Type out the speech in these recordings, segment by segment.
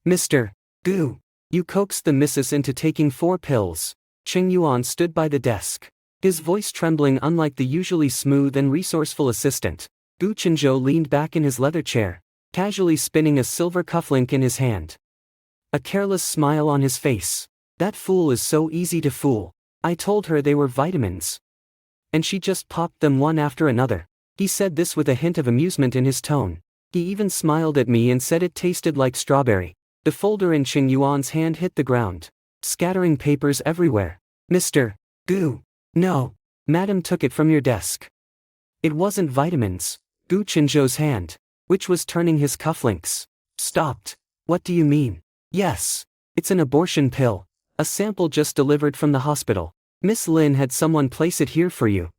Mr. Gu. You coaxed the missus into taking 4 pills. Cheng Yuan stood by the desk, his voice trembling unlike the usually smooth and resourceful assistant. Gu Chenzhou leaned back in his leather chair, casually spinning a silver cufflink in his hand. A careless smile on his face. That fool is so easy to fool. I told her they were vitamins. And she just popped them one after another. He said this with a hint of amusement in his tone. He even smiled at me and said it tasted like strawberry. The folder in Cheng Yuan's hand hit the ground, scattering papers everywhere. Mr. Gu. No. Madam took it from your desk. It wasn't vitamins. Gu Chenzhou's hand, which was turning his cufflinks, stopped. What do you mean? Yes. It's an abortion pill. A sample just delivered from the hospital. Miss Lin had someone place it here for you,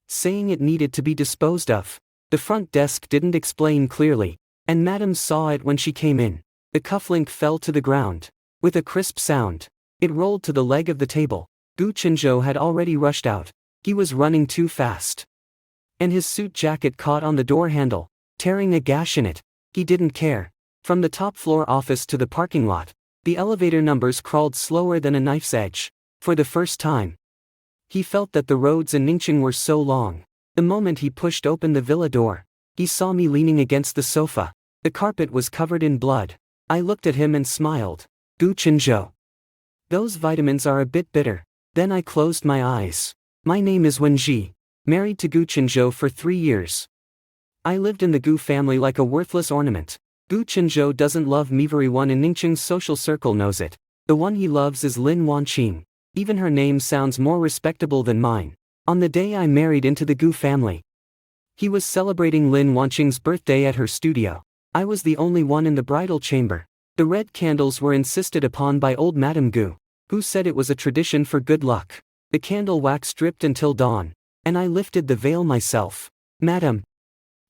saying it needed to be disposed of. The front desk didn't explain clearly, and Madam saw it when she came in. The cufflink fell to the ground. With a crisp sound, it rolled to the leg of the table. Gu Chenzhou had already rushed out. He was running too fast, and his suit jacket caught on the door handle, tearing a gash in it. He didn't care. From the top floor office to the parking lot, the elevator numbers crawled slower than a knife's edge. For the first time, he felt that the roads in Ningxing were so long. The moment he pushed open the villa door, he saw me leaning against the sofa. The carpet was covered in blood. I looked at him and smiled. Gu Chenzhou. Those vitamins are a bit bitter. Then I closed my eyes. My name is Wen Ji, married to Gu Chenzhou for 3 years. I lived in the Gu family like a worthless ornament. Gu Chenzhou doesn't love me. Everyone in Ningxing's social circle knows it. The one he loves is Lin Wanqing. Even her name sounds more respectable than mine. On the day I married into the Gu family, he was celebrating Lin Wanqing's birthday at her studio. I was the only one in the bridal chamber. The red candles were insisted upon by old Madame Gu, who said it was a tradition for good luck. The candle wax dripped until dawn, and I lifted the veil myself. Madam.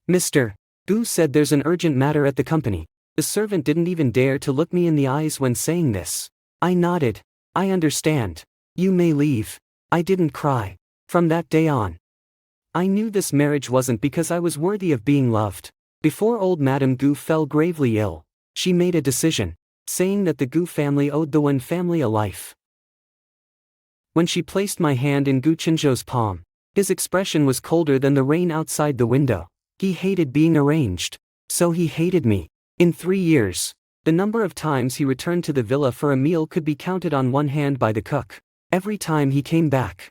Mr. Gu said there's an urgent matter at the company. The servant didn't even dare to look me in the eyes when saying this. I nodded. I understand. You may leave. I didn't cry. From that day on, I knew this marriage wasn't because I was worthy of being loved. Before old Madame Gu fell gravely ill, she made a decision, saying that the Gu family owed the Wen family a life. When she placed my hand in Gu Chenzhou's palm, his expression was colder than the rain outside the window. He hated being arranged. So he hated me. In 3 years, the number of times he returned to the villa for a meal could be counted on one hand by the cook. Every time he came back,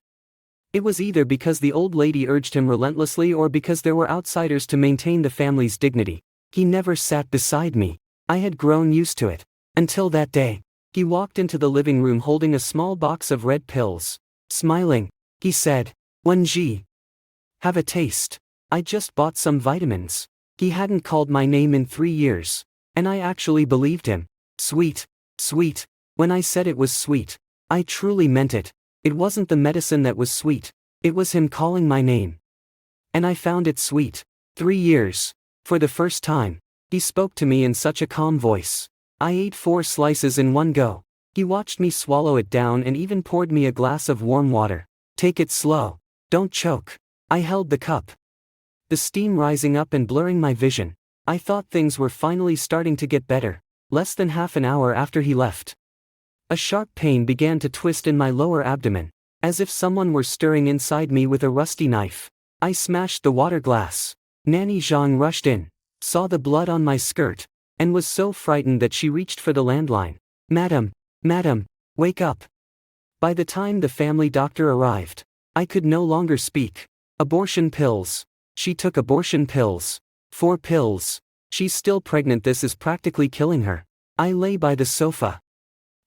it was either because the old lady urged him relentlessly or because there were outsiders to maintain the family's dignity. He never sat beside me. I had grown used to it. Until that day. He walked into the living room holding a small box of red pills. Smiling, he said, Wen Ji, have a taste. I just bought some vitamins. He hadn't called my name in 3 years. And I actually believed him. Sweet. Sweet. When I said it was sweet, I truly meant it. It wasn't the medicine that was sweet. It was him calling my name. And I found it sweet. 3 years. For the first time, he spoke to me in such a calm voice. I ate 4 slices in one go. He watched me swallow it down and even poured me a glass of warm water. Take it slow. Don't choke. I held the cup, the steam rising up and blurring my vision. I thought things were finally starting to get better. Less than half an hour after he left, a sharp pain began to twist in my lower abdomen, as if someone were stirring inside me with a rusty knife. I smashed the water glass. Nanny Zhang rushed in, saw the blood on my skirt, and was so frightened that she reached for the landline. Madam, wake up. By the time the family doctor arrived, I could no longer speak. Abortion pills. She took abortion pills. 4 pills. She's still pregnant. This is practically killing her. I lay by the sofa,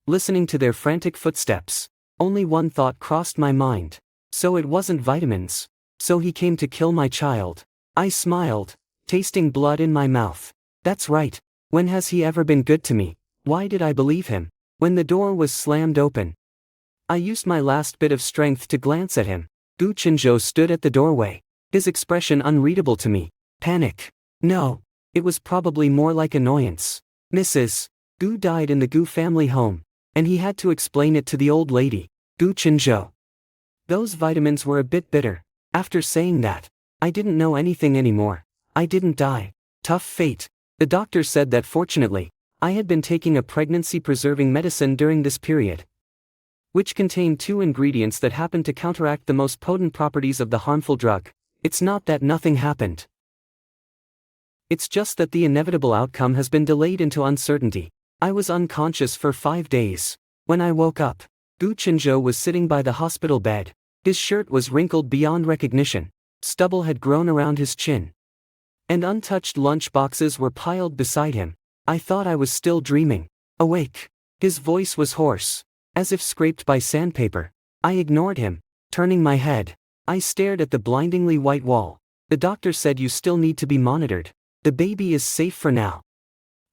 listening to their frantic footsteps. Only one thought crossed my mind. So it wasn't vitamins. So he came to kill my child. I smiled, tasting blood in my mouth. That's right. When has he ever been good to me? Why did I believe him? When the door was slammed open, I used my last bit of strength to glance at him. Gu Chenzhou stood at the doorway, his expression unreadable to me. Panic? No. It was probably more like annoyance. Mrs. Gu died in the Gu family home, and he had to explain it to the old lady. Gu Chenzhou. Those vitamins were a bit bitter. After saying that, I didn't know anything anymore. I didn't die. Tough fate. The doctor said that fortunately, I had been taking a pregnancy-preserving medicine during this period, which contained 2 ingredients that happened to counteract the most potent properties of the harmful drug. It's not that nothing happened. It's just that the inevitable outcome has been delayed into uncertainty. I was unconscious for 5 days. When I woke up, Gu Chenzhou was sitting by the hospital bed. His shirt was wrinkled beyond recognition. Stubble had grown around his chin, and untouched lunch boxes were piled beside him. I thought I was still dreaming. Awake. His voice was hoarse, as if scraped by sandpaper. I ignored him, turning my head. I stared at the blindingly white wall. The doctor said you still need to be monitored. The baby is safe for now,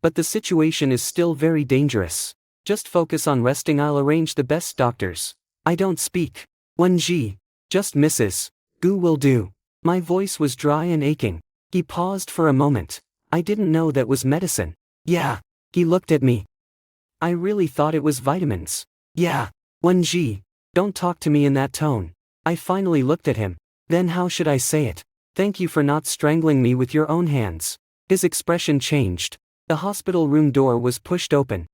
but the situation is still very dangerous. Just focus on resting. I'll arrange the best doctors. I don't speak. Wenji. Just Mrs. Gu will do. My voice was dry and aching. He paused for a moment. I didn't know that was medicine. Yeah. He looked at me. I really thought it was vitamins. Yeah. Wenji. Don't talk to me in that tone. I finally looked at him. Then how should I say it? Thank you for not strangling me with your own hands. His expression changed. The hospital room door was pushed open,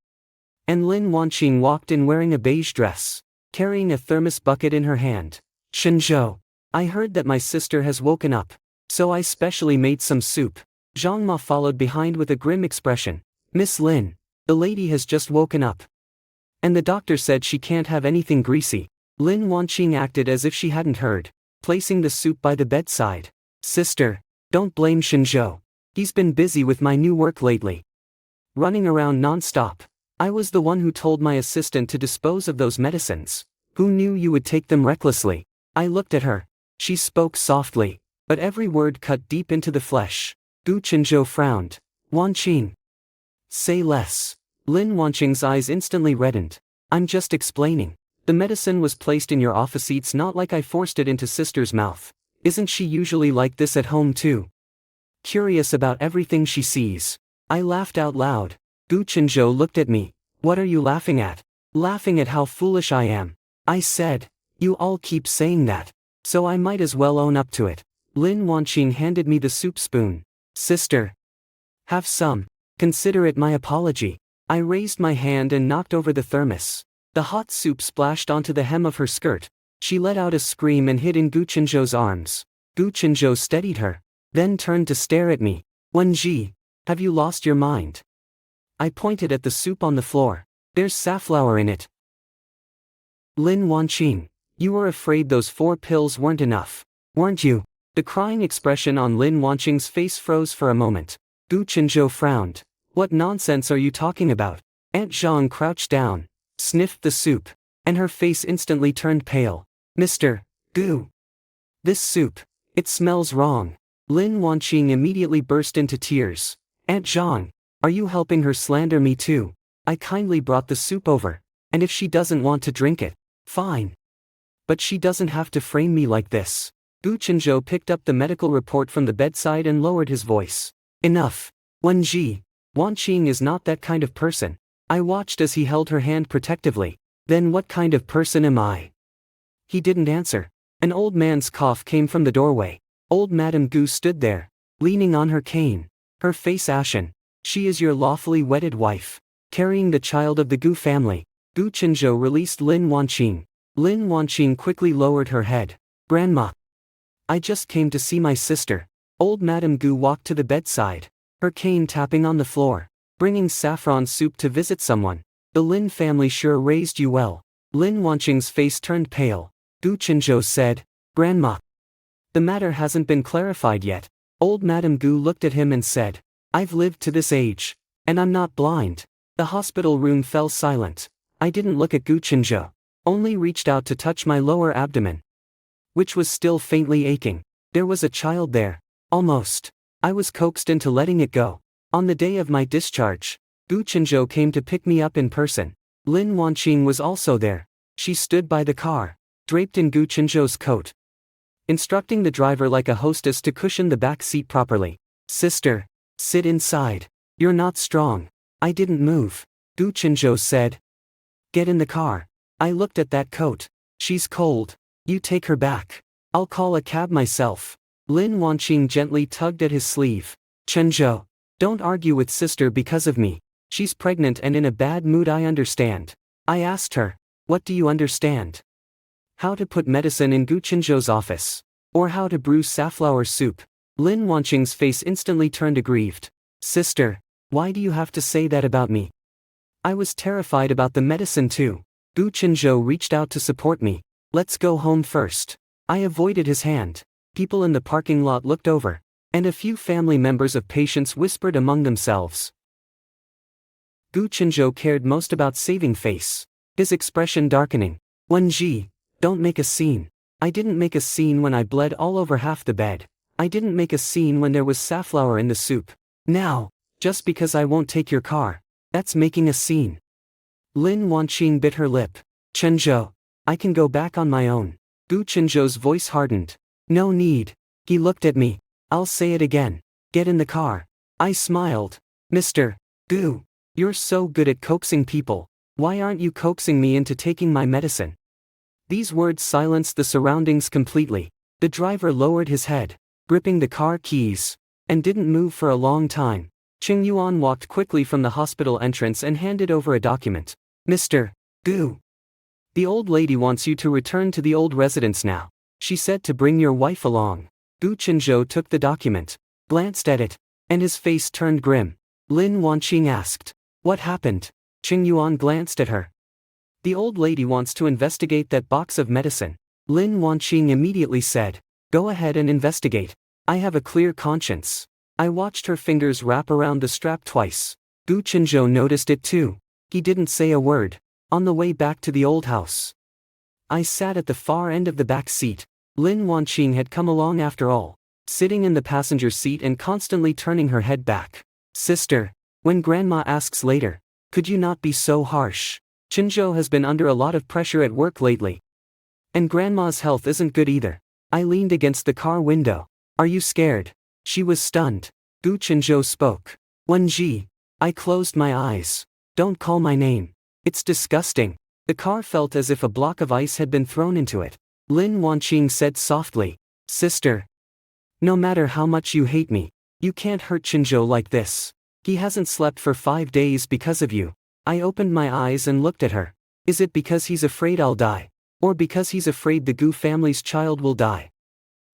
and Lin Wanqing walked in wearing a beige dress, carrying a thermos bucket in her hand. Chenzhou, I heard that my sister has woken up, so I specially made some soup. Zhang Ma followed behind with a grim expression. Miss Lin, the lady has just woken up, and the doctor said she can't have anything greasy. Lin Wanqing acted as if she hadn't heard, placing the soup by the bedside. Sister, don't blame Chenzhou. He's been busy with my new work lately, running around non-stop. I was the one who told my assistant to dispose of those medicines. Who knew you would take them recklessly? I looked at her. She spoke softly, but every word cut deep into the flesh. Gu Chenzhou frowned. Wanqing. Say less. Lin Wanqing's eyes instantly reddened. I'm just explaining. The medicine was placed in your office. It's not like I forced it into sister's mouth. Isn't she usually like this at home too? Curious about everything she sees. I laughed out loud. Gu Chenzhou looked at me. What are you laughing at? Laughing at how foolish I am. I said. You all keep saying that, so I might as well own up to it. Lin Wanqing handed me the soup spoon. Sister, have some. Consider it my apology. I raised my hand and knocked over the thermos. The hot soup splashed onto the hem of her skirt. She let out a scream and hid in Gu Chenzhou's arms. Gu Chenzhou steadied her, then turned to stare at me. Wenji, have you lost your mind? I pointed at the soup on the floor. There's safflower in it. Lin Wanqing, you were afraid those 4 pills weren't enough, weren't you? The crying expression on Lin Wanqing's face froze for a moment. Gu Chenzhou frowned. What nonsense are you talking about? Aunt Zhang crouched down, sniffed the soup, and her face instantly turned pale. Mr. Gu. This soup, it smells wrong. Lin Wanqing immediately burst into tears. Aunt Zhang, are you helping her slander me too? I kindly brought the soup over, and if she doesn't want to drink it, fine. But she doesn't have to frame me like this. Gu Chenzhou picked up the medical report from the bedside and lowered his voice. Enough. Wenji, Wanqing is not that kind of person. I watched as he held her hand protectively. Then what kind of person am I? He didn't answer. An old man's cough came from the doorway. Old Madame Gu stood there, leaning on her cane, her face ashen. She is your lawfully wedded wife, carrying the child of the Gu family. Gu Chenzhou released Lin Wanqing. Lin Wanqing quickly lowered her head. Grandma. I just came to see my sister. Old Madame Gu walked to the bedside, her cane tapping on the floor. Bringing saffron soup to visit someone. The Lin family sure raised you well. Lin Wanqing's face turned pale. Gu Chenzhou said, Grandma. The matter hasn't been clarified yet. Old Madame Gu looked at him and said, I've lived to this age, and I'm not blind. The hospital room fell silent. I didn't look at Gu Chenzhou, only reached out to touch my lower abdomen, which was still faintly aching. There was a child there. Almost. I was coaxed into letting it go. On the day of my discharge, Gu Chenzhou came to pick me up in person. Lin Wanqing was also there. She stood by the car, draped in Gu Chenzhou's coat, instructing the driver like a hostess to cushion the back seat properly. Sister, sit inside. You're not strong. I didn't move. Gu Chenzhou said. Get in the car. I looked at that coat. She's cold. You take her back. I'll call a cab myself. Lin Wanqing gently tugged at his sleeve. Chenzhou, don't argue with sister because of me. She's pregnant and in a bad mood, I understand. I asked her, what do you understand? How to put medicine in Gu Chinzhou's office. Or how to brew safflower soup. Lin Wanqing's face instantly turned aggrieved. Sister, why do you have to say that about me? I was terrified about the medicine too. Gu Chinzhou reached out to support me. Let's go home first. I avoided his hand. People in the parking lot looked over, and a few family members of patients whispered among themselves. Gu Chinzhou cared most about saving face, his expression darkening. Wenji, don't make a scene. I didn't make a scene when I bled all over half the bed. I didn't make a scene when there was safflower in the soup. Now, just because I won't take your car, that's making a scene. Lin Wanqing bit her lip. Chinzhou, I can go back on my own. Gu Chinzhou's voice hardened. No need. He looked at me. I'll say it again. Get in the car. I smiled. Mr. Gu, you're so good at coaxing people. Why aren't you coaxing me into taking my medicine? These words silenced the surroundings completely. The driver lowered his head, gripping the car keys, and didn't move for a long time. Qing Yuan walked quickly from the hospital entrance and handed over a document. Mr. Gu, the old lady wants you to return to the old residence now. She said to bring your wife along. Gu Chinzhou took the document, glanced at it, and his face turned grim. Lin Wanqing asked, what happened? Qing Yuan glanced at her. The old lady wants to investigate that box of medicine. Lin Wanqing immediately said, go ahead and investigate. I have a clear conscience. I watched her fingers wrap around the strap twice. Gu Chinzhou noticed it too. He didn't say a word. On the way back to the old house, I sat at the far end of the back seat. Lin Wanqing had come along after all, sitting in the passenger seat and constantly turning her head back. Sister, when grandma asks later, could you not be so harsh? Chinzhou has been under a lot of pressure at work lately. And grandma's health isn't good either. I leaned against the car window. Are you scared? She was stunned. Gu Chinzhou spoke. Wenji. I closed my eyes. Don't call my name. It's disgusting. The car felt as if a block of ice had been thrown into it. Lin Wanqing said softly. Sister. No matter how much you hate me, you can't hurt Chinzhou like this. He hasn't slept for 5 days because of you. I opened my eyes and looked at her. Is it because he's afraid I'll die? Or because he's afraid the Gu family's child will die?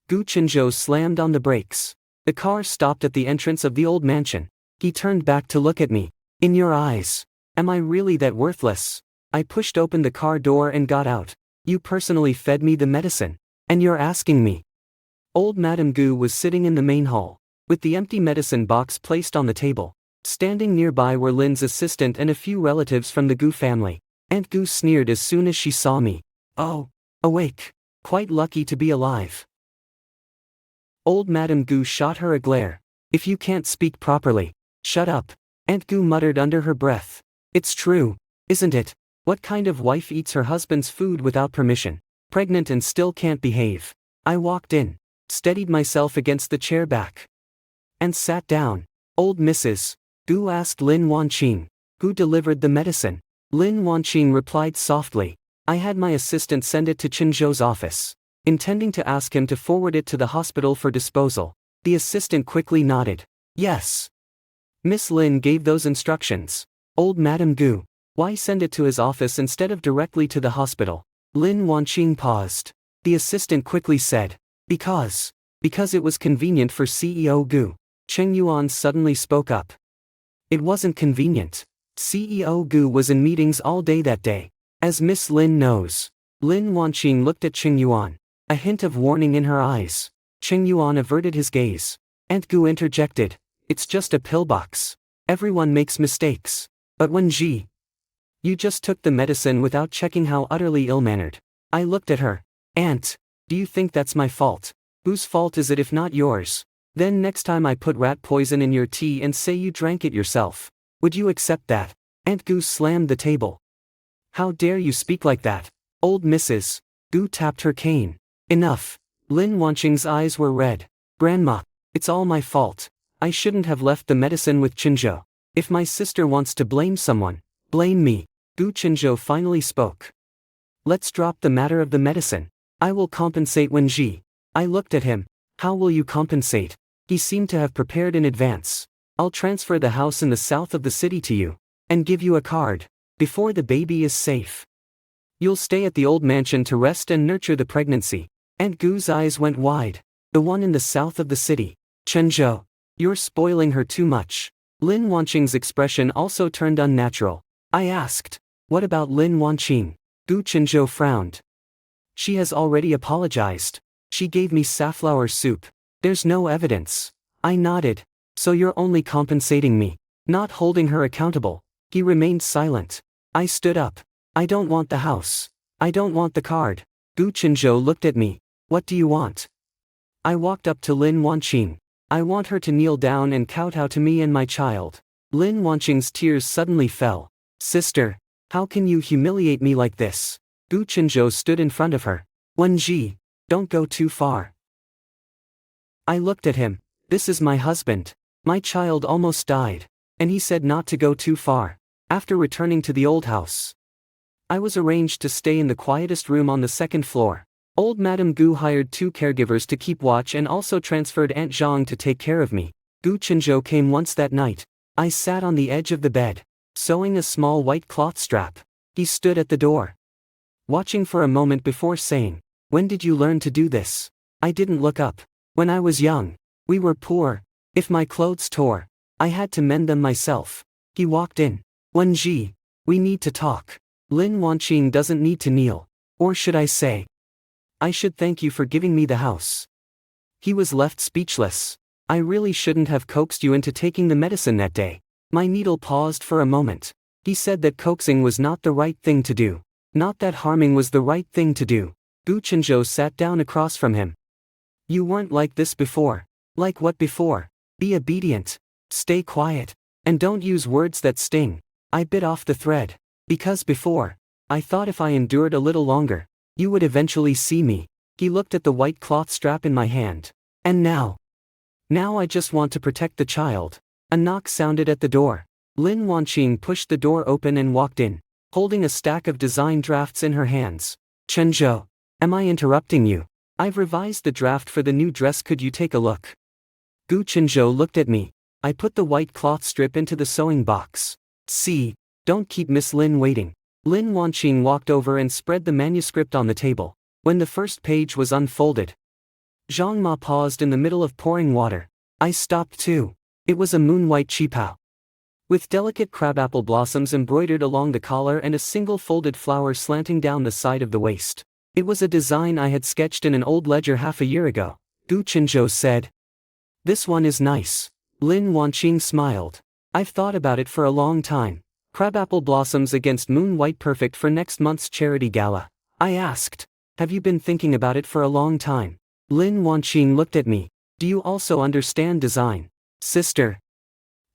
Gu Chinzhou slammed on the brakes. The car stopped at the entrance of the old mansion. He turned back to look at me. In your eyes, am I really that worthless? I pushed open the car door and got out. You personally fed me the medicine. And you're asking me. Old Madame Gu was sitting in the main hall, with the empty medicine box placed on the table. Standing nearby were Lin's assistant and a few relatives from the Gu family. Aunt Gu sneered as soon as she saw me. Oh, awake. Quite lucky to be alive. Old Madame Gu shot her a glare. If you can't speak properly, shut up. Aunt Gu muttered under her breath. It's true, isn't it? What kind of wife eats her husband's food without permission? Pregnant and still can't behave. I walked in, steadied myself against the chair back, and sat down. Old Mrs. Gu asked Lin Wanqing. Who delivered the medicine? Lin Wanqing replied softly. I had my assistant send it to Chinzhou's office, intending to ask him to forward it to the hospital for disposal. The assistant quickly nodded. Yes. Miss Lin gave those instructions. Old Madame Gu. Why send it to his office instead of directly to the hospital? Lin Wanqing paused. The assistant quickly said. Because it was convenient for CEO Gu. Cheng Yuan suddenly spoke up. It wasn't convenient. CEO Gu was in meetings all day that day. As Miss Lin knows. Lin Wanqing looked at Cheng Yuan, a hint of warning in her eyes. Cheng Yuan averted his gaze. Aunt Gu interjected. It's just a pillbox. Everyone makes mistakes. But Wenji, you just took the medicine without checking how utterly ill-mannered. I looked at her. Aunt, do you think that's my fault? Whose fault is it if not yours? Then next time I put rat poison in your tea and say you drank it yourself, would you accept that? Aunt Gu slammed the table. How dare you speak like that? Old Mrs. Gu tapped her cane. Enough. Lin Wanqing's eyes were red. Grandma, it's all my fault. I shouldn't have left the medicine with Chinzhou. If my sister wants to blame someone, blame me. Gu Chinzhou finally spoke. Let's drop the matter of the medicine. I will compensate Wenji. I looked at him. How will you compensate? He seemed to have prepared in advance. I'll transfer the house in the south of the city to you. and give you a card. Before the baby is safe. You'll stay at the old mansion to rest and nurture the pregnancy. Aunt Gu's eyes went wide. The one in the south of the city. Chenzhou. You're spoiling her too much. Lin Wanqing's expression also turned unnatural. I asked, what about Lin Wanqing? Gu Chenzhou frowned. She has already apologized. She gave me safflower soup. There's no evidence. I nodded. So you're only compensating me, not holding her accountable. He remained silent. I stood up. I don't want the house. I don't want the card. Gu Chenzhou looked at me. What do you want? I walked up to Lin Wanqing. I want her to kneel down and kowtow to me and my child. Lin Wanqing's tears suddenly fell. Sister, how can you humiliate me like this? Gu Chenzhou stood in front of her. Wenji, don't go too far. I looked at him. This is my husband. My child almost died. And he said not to go too far. After returning to the old house, I was arranged to stay in the quietest room on the second floor. Old Madame Gu hired 2 caregivers to keep watch and also transferred Aunt Zhang to take care of me. Gu Chenzhou came once that night. I sat on the edge of the bed, sewing a small white cloth strap. He stood at the door, watching for a moment before saying, when did you learn to do this? I didn't look up. When I was young. We were poor. If my clothes tore, I had to mend them myself. He walked in. Wenji, we need to talk. Lin Wanqing doesn't need to kneel. Or should I say, I should thank you for giving me the house. He was left speechless. I really shouldn't have coaxed you into taking the medicine that day. My needle paused for a moment. He said that coaxing was not the right thing to do. Not that harming was the right thing to do. Gu Chenzhou sat down across from him. You weren't like this before. Like what before? Be obedient. Stay quiet. And don't use words that sting. I bit off the thread. Because before, I thought if I endured a little longer, you would eventually see me. He looked at the white cloth strap in my hand. And now? Now I just want to protect the child. A knock sounded at the door. Lin Wanqing pushed the door open and walked in, holding a stack of design drafts in her hands. Chenzhou, am I interrupting you? I've revised the draft for the new dress, could you take a look? Gu Chenzhou looked at me. I put the white cloth strip into the sewing box. See, don't keep Miss Lin waiting. Lin Wanqing walked over and spread the manuscript on the table. When the first page was unfolded, Zhang Ma paused in the middle of pouring water. I stopped too. It was a moon-white qipao, with delicate crabapple blossoms embroidered along the collar and a single folded flower slanting down the side of the waist. It was a design I had sketched in an old ledger half a year ago. Gu Chenzhou said. This one is nice. Lin Wanqing smiled. I've thought about it for a long time. Crabapple blossoms against moon white, perfect for next month's charity gala. I asked. Have you been thinking about it for a long time? Lin Wanqing looked at me. Do you also understand design? Sister,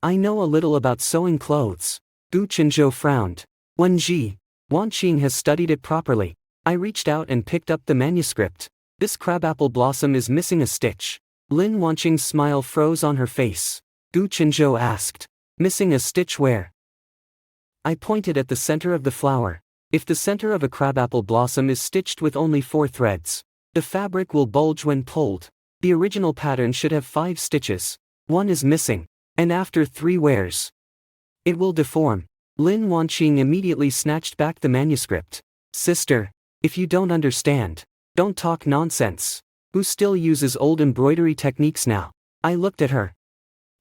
I know a little about sewing clothes. Gu Chenzhou frowned. Wenji, Wanqing has studied it properly. I reached out and picked up the manuscript. This crabapple blossom is missing a stitch. Lin Wanqing's smile froze on her face. Gu Chenzhou asked. Missing a stitch where? I pointed at the center of the flower. If the center of a crabapple blossom is stitched with only 4 threads, the fabric will bulge when pulled. The original pattern should have 5 stitches. 1 is missing. And after 3 wears, it will deform. Lin Wanqing immediately snatched back the manuscript. Sister, if you don't understand, don't talk nonsense. Who still uses old embroidery techniques now? I looked at her.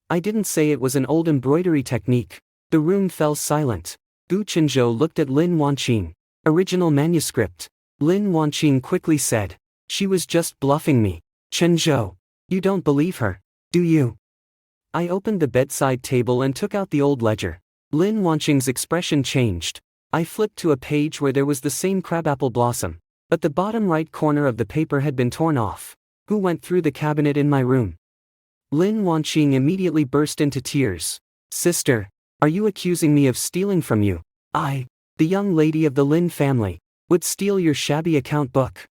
I didn't say it was an old embroidery technique. The room fell silent. Gu Chenzhou looked at Lin Wanqing. Original manuscript. Lin Wanqing quickly said. She was just bluffing me. Chenzhou, you don't believe her, do you? I opened the bedside table and took out the old ledger. Lin Wanqing's expression changed. I flipped to a page where there was the same crabapple blossom, but the bottom right corner of the paper had been torn off. Who went through the cabinet in my room? Lin Wanqing immediately burst into tears. Sister, are you accusing me of stealing from you? I, the young lady of the Lin family, would steal your shabby account book.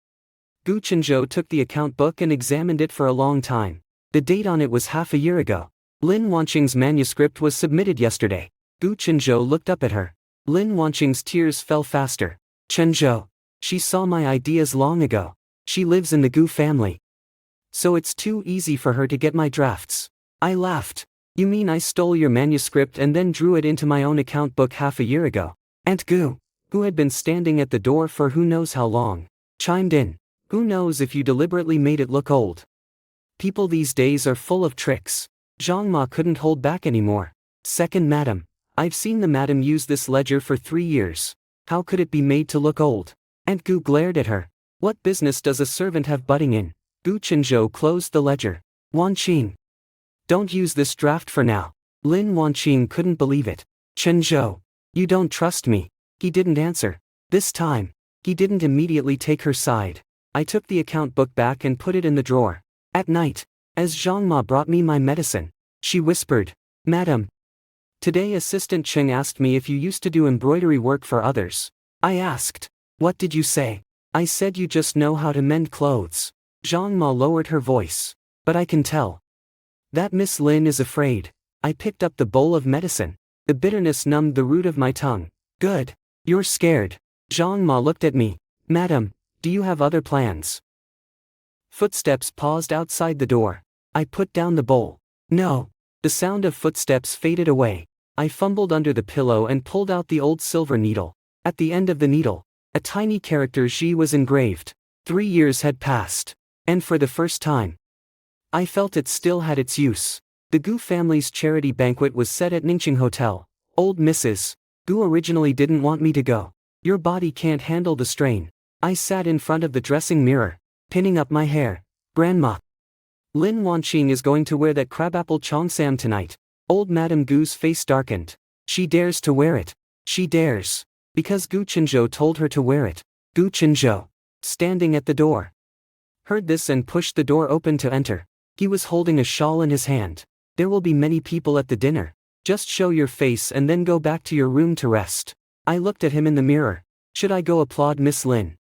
Gu Chenzhou took the account book and examined it for a long time. The date on it was half a year ago. Lin Wanqing's manuscript was submitted yesterday. Gu Chenzhou looked up at her. Lin Wanqing's tears fell faster. Chenzhou, she saw my ideas long ago. She lives in the Gu family. So it's too easy for her to get my drafts. I laughed. You mean I stole your manuscript and then drew it into my own account book half a year ago? Aunt Gu, who had been standing at the door for who knows how long, chimed in. Who knows if you deliberately made it look old? People these days are full of tricks. Zhang Ma couldn't hold back anymore. Second madam, I've seen the madam use this ledger for 3 years. How could it be made to look old? Aunt Gu glared at her. What business does a servant have butting in? Gu Chenzhou closed the ledger. Wanqing. Don't use this draft for now. Lin Wanqing couldn't believe it. Chenzhou. You don't trust me. He didn't answer. This time, he didn't immediately take her side. I took the account book back and put it in the drawer. At night, as Zhang Ma brought me my medicine, she whispered, Madam. Today Assistant Cheng asked me if you used to do embroidery work for others. I asked, what did you say? I said you just know how to mend clothes. Zhang Ma lowered her voice. But I can tell that Miss Lin is afraid. I picked up the bowl of medicine. The bitterness numbed the root of my tongue. Good. You're scared. Zhang Ma looked at me. Madam, do you have other plans? Footsteps paused outside the door. I put down the bowl. No. The sound of footsteps faded away. I fumbled under the pillow and pulled out the old silver needle. At the end of the needle, a tiny character Xi was engraved. 3 years had passed. And for the first time, I felt it still had its use. The Gu family's charity banquet was set at Ningqing Hotel. Old Mrs. Gu originally didn't want me to go. Your body can't handle the strain. I sat in front of the dressing mirror, pinning up my hair. Grandma. Lin Wanqing is going to wear that crabapple cheongsam tonight. Old Madame Gu's face darkened. She dares to wear it. She dares. Because Gu Chenzhou told her to wear it. Gu Chenzhou, standing at the door, heard this and pushed the door open to enter. He was holding a shawl in his hand. There will be many people at the dinner. Just show your face and then go back to your room to rest. I looked at him in the mirror. Should I go applaud Miss Lin?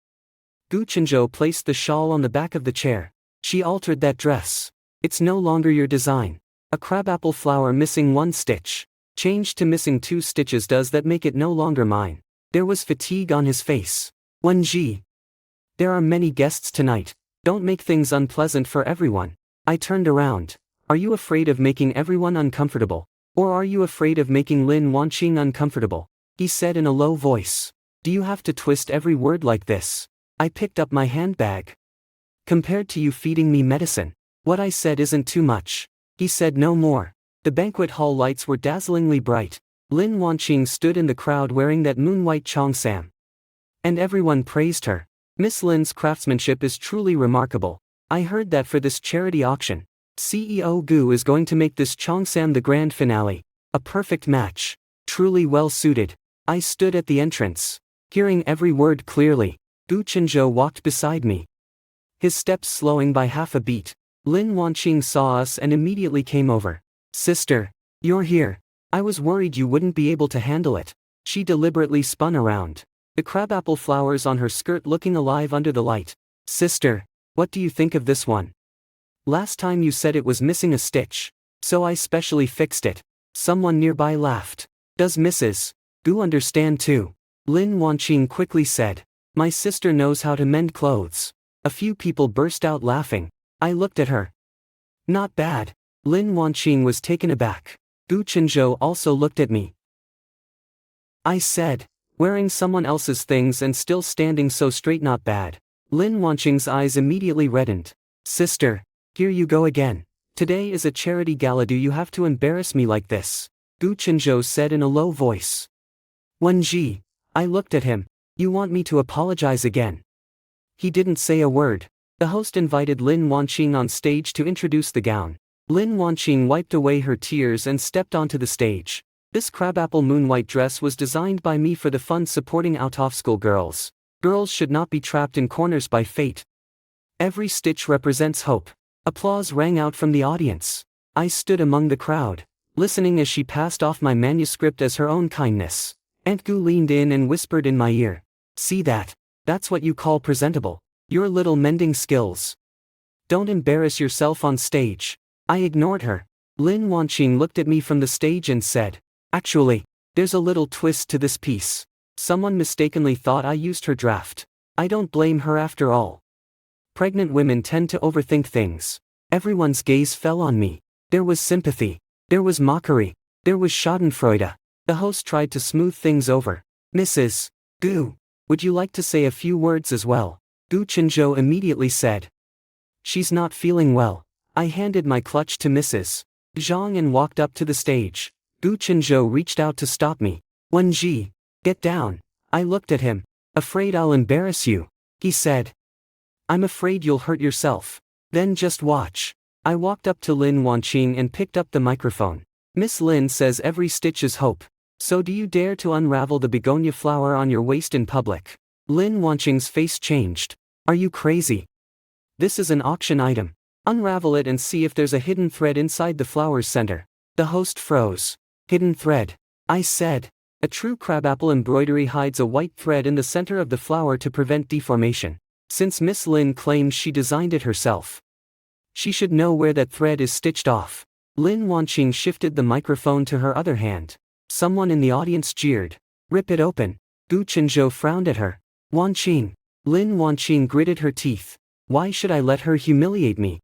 Gu Chenzhou placed the shawl on the back of the chair. She altered that dress. It's no longer your design. A crabapple flower missing 1 stitch. Changed to missing 2 stitches. Does that make it no longer mine? There was fatigue on his face. Wenji. There are many guests tonight. Don't make things unpleasant for everyone. I turned around. Are you afraid of making everyone uncomfortable? Or are you afraid of making Lin Wanqing uncomfortable? He said in a low voice. Do you have to twist every word like this? I picked up my handbag. Compared to you feeding me medicine, what I said isn't too much. He said no more. The banquet hall lights were dazzlingly bright. Lin Wanqing stood in the crowd wearing that moon-white cheongsam. And everyone praised her. Miss Lin's craftsmanship is truly remarkable. I heard that for this charity auction, CEO Gu is going to make this cheongsam the grand finale. A perfect match. Truly well suited. I stood at the entrance, hearing every word clearly. Gu Chenzhou walked beside me, his steps slowing by half a beat. Lin Wanqing saw us and immediately came over. Sister, you're here. I was worried you wouldn't be able to handle it. She deliberately spun around, the crabapple flowers on her skirt looking alive under the light. Sister, what do you think of this one? Last time you said it was missing a stitch, so I specially fixed it. Someone nearby laughed. Does Mrs. Gu understand too? Lin Wanqing quickly said. My sister knows how to mend clothes. A few people burst out laughing. I looked at her. Not bad. Lin Wanqing was taken aback. Gu Chenzhou also looked at me. I said, wearing someone else's things and still standing so straight, not bad. Lin Wanqing's eyes immediately reddened. Sister, here you go again. Today is a charity gala. Do you have to embarrass me like this? Gu Chenzhou said in a low voice. Wenji. I looked at him. You want me to apologize again? He didn't say a word. The host invited Lin Wanqing on stage to introduce the gown. Lin Wanqing wiped away her tears and stepped onto the stage. This crabapple moon-white dress was designed by me for the fund supporting out-of-school girls. Girls should not be trapped in corners by fate. Every stitch represents hope. Applause rang out from the audience. I stood among the crowd, listening as she passed off my manuscript as her own kindness. Aunt Gu leaned in and whispered in my ear. See that? That's what you call presentable. Your little mending skills. Don't embarrass yourself on stage. I ignored her. Lin Wanqing looked at me from the stage and said, actually, there's a little twist to this piece. Someone mistakenly thought I used her draft. I don't blame her after all. Pregnant women tend to overthink things. Everyone's gaze fell on me. There was sympathy. There was mockery. There was schadenfreude. The host tried to smooth things over. Mrs. Gu, would you like to say a few words as well? Gu Chenzhou immediately said. She's not feeling well. I handed my clutch to Mrs. Zhang and walked up to the stage. Gu Chenzhou reached out to stop me. Wenji, get down. I looked at him. Afraid I'll embarrass you, he said. I'm afraid you'll hurt yourself. Then just watch. I walked up to Lin Wanqing and picked up the microphone. Miss Lin says every stitch is hope. So do you dare to unravel the begonia flower on your waist in public? Lin Wanqing's face changed. Are you crazy? This is an auction item. Unravel it and see if there's a hidden thread inside the flower's center. The host froze. Hidden thread. I said. A true crabapple embroidery hides a white thread in the center of the flower to prevent deformation. Since Miss Lin claims she designed it herself, she should know where that thread is stitched off. Lin Wanqing shifted the microphone to her other hand. Someone in the audience jeered. Rip it open. Gu Chenzhou frowned at her. Wanqing. Lin Wanqing gritted her teeth. Why should I let her humiliate me?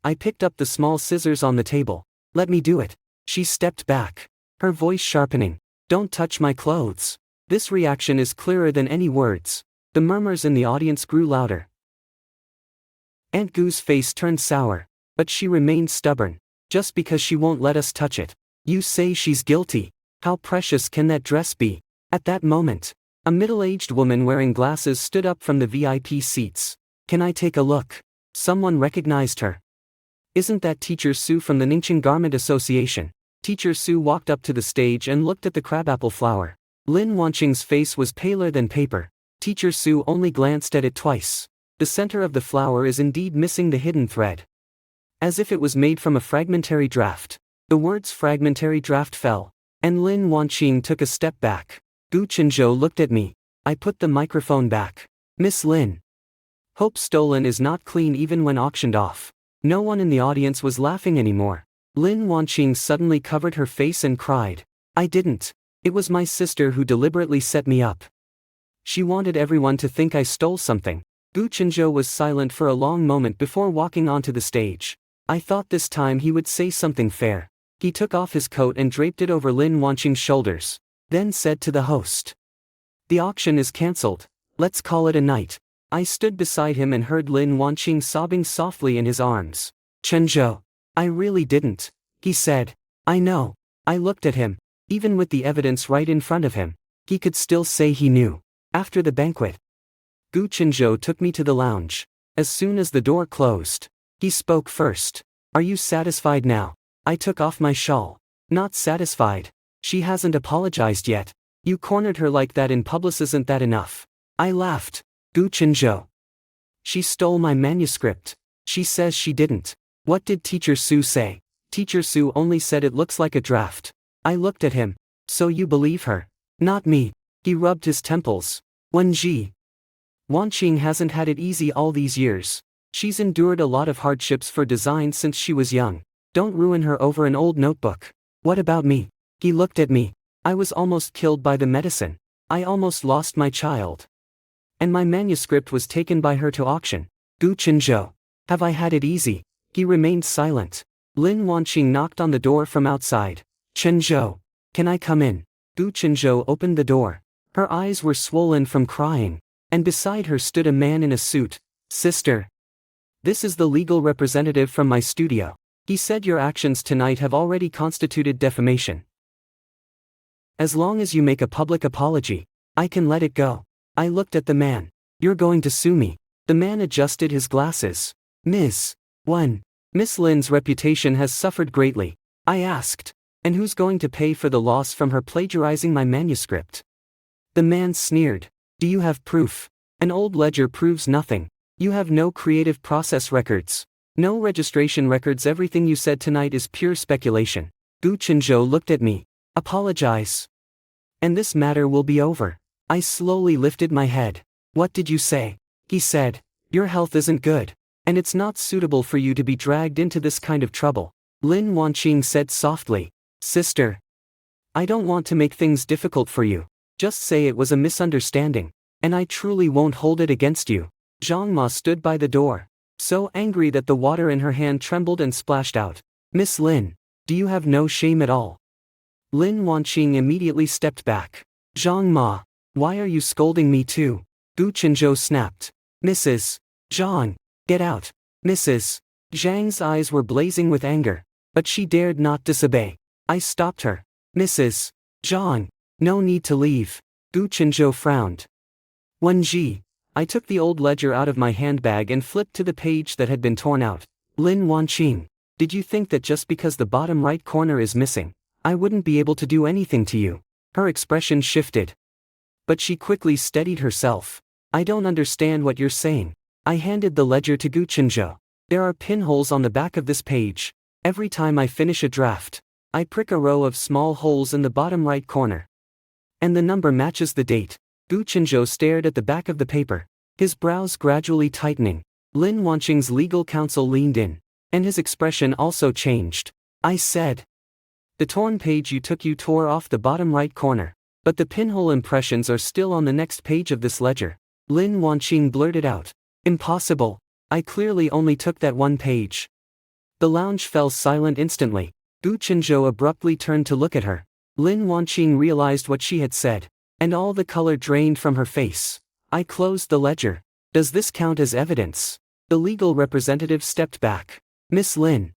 I picked up the small scissors on the table. Let me do it. She stepped back. Her voice sharpening. Don't touch my clothes. This reaction is clearer than any words. The murmurs in the audience grew louder. Aunt Gu's face turned sour. But she remained stubborn. Just because she won't let us touch it. You say she's guilty. How precious can that dress be? At that moment, a middle-aged woman wearing glasses stood up from the VIP seats. Can I take a look? Someone recognized her. Isn't that Teacher Sue from the Ningqing Garment Association? Teacher Sue walked up to the stage and looked at the crabapple flower. Lin Wanqing's face was paler than paper. Teacher Sue only glanced at it twice. The center of the flower is indeed missing the hidden thread. As if it was made from a fragmentary draft. The words fragmentary draft fell, and Lin Wanqing took a step back. Gu Chenzhou looked at me. I put the microphone back. Miss Lin. Hope stolen is not clean even when auctioned off. No one in the audience was laughing anymore. Lin Wanqing suddenly covered her face and cried. I didn't. It was my sister who deliberately set me up. She wanted everyone to think I stole something. Gu Chenzhou was silent for a long moment before walking onto the stage. I thought this time he would say something fair. He took off his coat and draped it over Lin Wanqing's shoulders, then said to the host. The auction is cancelled. Let's call it a night. I stood beside him and heard Lin Wanqing sobbing softly in his arms. Chenzhou. I really didn't, he said. I know. I looked at him. Even with the evidence right in front of him, he could still say he knew. After the banquet, Gu Chenzhou took me to the lounge. As soon as the door closed, he spoke first. Are you satisfied now? I took off my shawl. Not satisfied. She hasn't apologized yet. You cornered her like that in public, isn't that enough? I laughed. Gu Chenzhou. She stole my manuscript. She says she didn't. What did Teacher Sue say? Teacher Sue only said it looks like a draft. I looked at him. So you believe her? Not me. He rubbed his temples. Wenji. Wanqing hasn't had it easy all these years. She's endured a lot of hardships for design since she was young. Don't ruin her over an old notebook. What about me? He looked at me. I was almost killed by the medicine. I almost lost my child. And my manuscript was taken by her to auction. Gu Chenzhou. Have I had it easy? He remained silent. Lin Wanqing knocked on the door from outside. Chenzhou. Can I come in? Gu Chenzhou opened the door. Her eyes were swollen from crying. And beside her stood a man in a suit. Sister. This is the legal representative from my studio. He said your actions tonight have already constituted defamation. As long as you make a public apology, I can let it go. I looked at the man. You're going to sue me. The man adjusted his glasses. Ms. Miss Lin's reputation has suffered greatly. I asked. And who's going to pay for the loss from her plagiarizing my manuscript? The man sneered. Do you have proof? An old ledger proves nothing. You have no creative process records. No registration records. Everything you said tonight is pure speculation. Gu Chenzhou looked at me. Apologize. And this matter will be over. I slowly lifted my head. What did you say? He said. Your health isn't good. And it's not suitable for you to be dragged into this kind of trouble. Lin Wanqing said softly. Sister. I don't want to make things difficult for you. Just say it was a misunderstanding. And I truly won't hold it against you. Zhang Ma stood by the door. So angry that the water in her hand trembled and splashed out. Miss Lin. Do you have no shame at all? Lin Wanqing immediately stepped back. Zhang Ma, why are you scolding me too? Gu Qinzhou snapped. Mrs. Zhang, get out. Mrs. Zhang's eyes were blazing with anger, but she dared not disobey. I stopped her. Mrs. Zhang, no need to leave. Gu Qinzhou frowned. Wenji, I took the old ledger out of my handbag and flipped to the page that had been torn out. Lin Wanqing, did you think that just because the bottom right corner is missing, I wouldn't be able to do anything to you? Her expression shifted. But she quickly steadied herself. I don't understand what you're saying. I handed the ledger to Gu Qinzhou. There are pinholes on the back of this page. Every time I finish a draft, I prick a row of small holes in the bottom right corner. And the number matches the date. Gu Qinzhou stared at the back of the paper, his brows gradually tightening. Lin Wanqing's legal counsel leaned in, and his expression also changed. I said, the torn page you tore off the bottom right corner, but the pinhole impressions are still on the next page of this ledger. Lin Wanqing blurted out. Impossible. I clearly only took that one page. The lounge fell silent instantly. Gu Qinzhou abruptly turned to look at her. Lin Wanqing realized what she had said, and all the color drained from her face. I closed the ledger. Does this count as evidence? The legal representative stepped back. Miss Lin.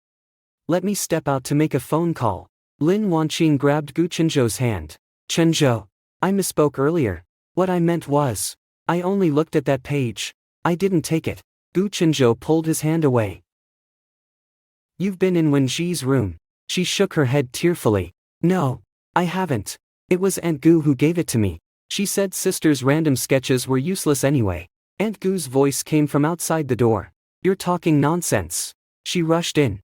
Let me step out to make a phone call. Lin Wanqing grabbed Gu Qinzhou's hand. Qinzhou, I misspoke earlier. What I meant was, I only looked at that page. I didn't take it. Gu Qinzhou pulled his hand away. You've been in Wenji's room. She shook her head tearfully. No, I haven't. It was Aunt Gu who gave it to me. She said sister's random sketches were useless anyway. Aunt Gu's voice came from outside the door. You're talking nonsense. She rushed in.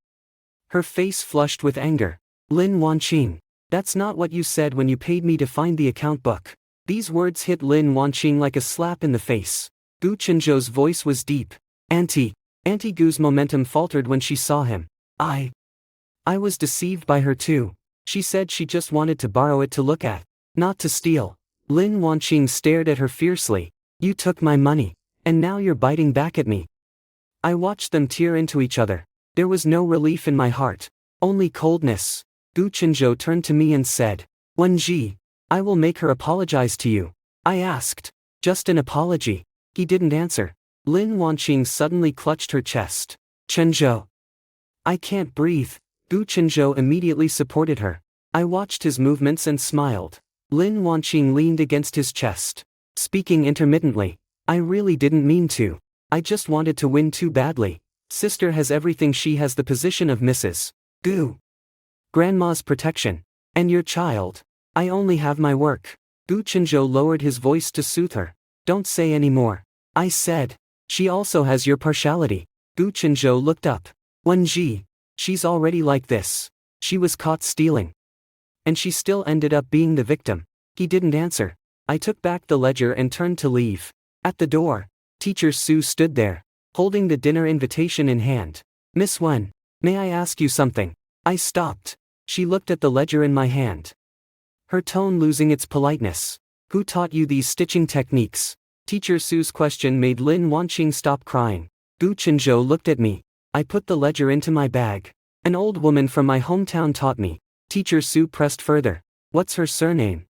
Her face flushed with anger. Lin Wanqing, that's not what you said when you paid me to find the account book. These words hit Lin Wanqing like a slap in the face. Gu Qinzhou's voice was deep. Auntie Gu's momentum faltered when she saw him. I was deceived by her too. She said she just wanted to borrow it to look at, not to steal. Lin Wanqing stared at her fiercely. You took my money, and now you're biting back at me. I watched them tear into each other. There was no relief in my heart, only coldness. Gu Qinzhou turned to me and said, Wenji, I will make her apologize to you. I asked, just an apology. He didn't answer. Lin Wanqing suddenly clutched her chest. Qinzhou. I can't breathe. Gu Qinzhou immediately supported her. I watched his movements and smiled. Lin Wanqing leaned against his chest, speaking intermittently. I really didn't mean to. I just wanted to win too badly. Sister has everything. She has the position of Mrs. Gu. Grandma's protection. And your child. I only have my work. Gu Qinzhou lowered his voice to soothe her. Don't say any more. I said. She also has your partiality. Gu Qinzhou looked up. Wenji. She's already like this. She was caught stealing. And she still ended up being the victim. He didn't answer. I took back the ledger and turned to leave. At the door, Teacher Su stood there, holding the dinner invitation in hand. Miss Wen, may I ask you something? I stopped. She looked at the ledger in my hand, her tone losing its politeness. Who taught you these stitching techniques? Teacher Su's question made Lin Wanqing stop crying. Gu Qinzhou looked at me. I put the ledger into my bag. An old woman from my hometown taught me. Teacher Su pressed further. What's her surname?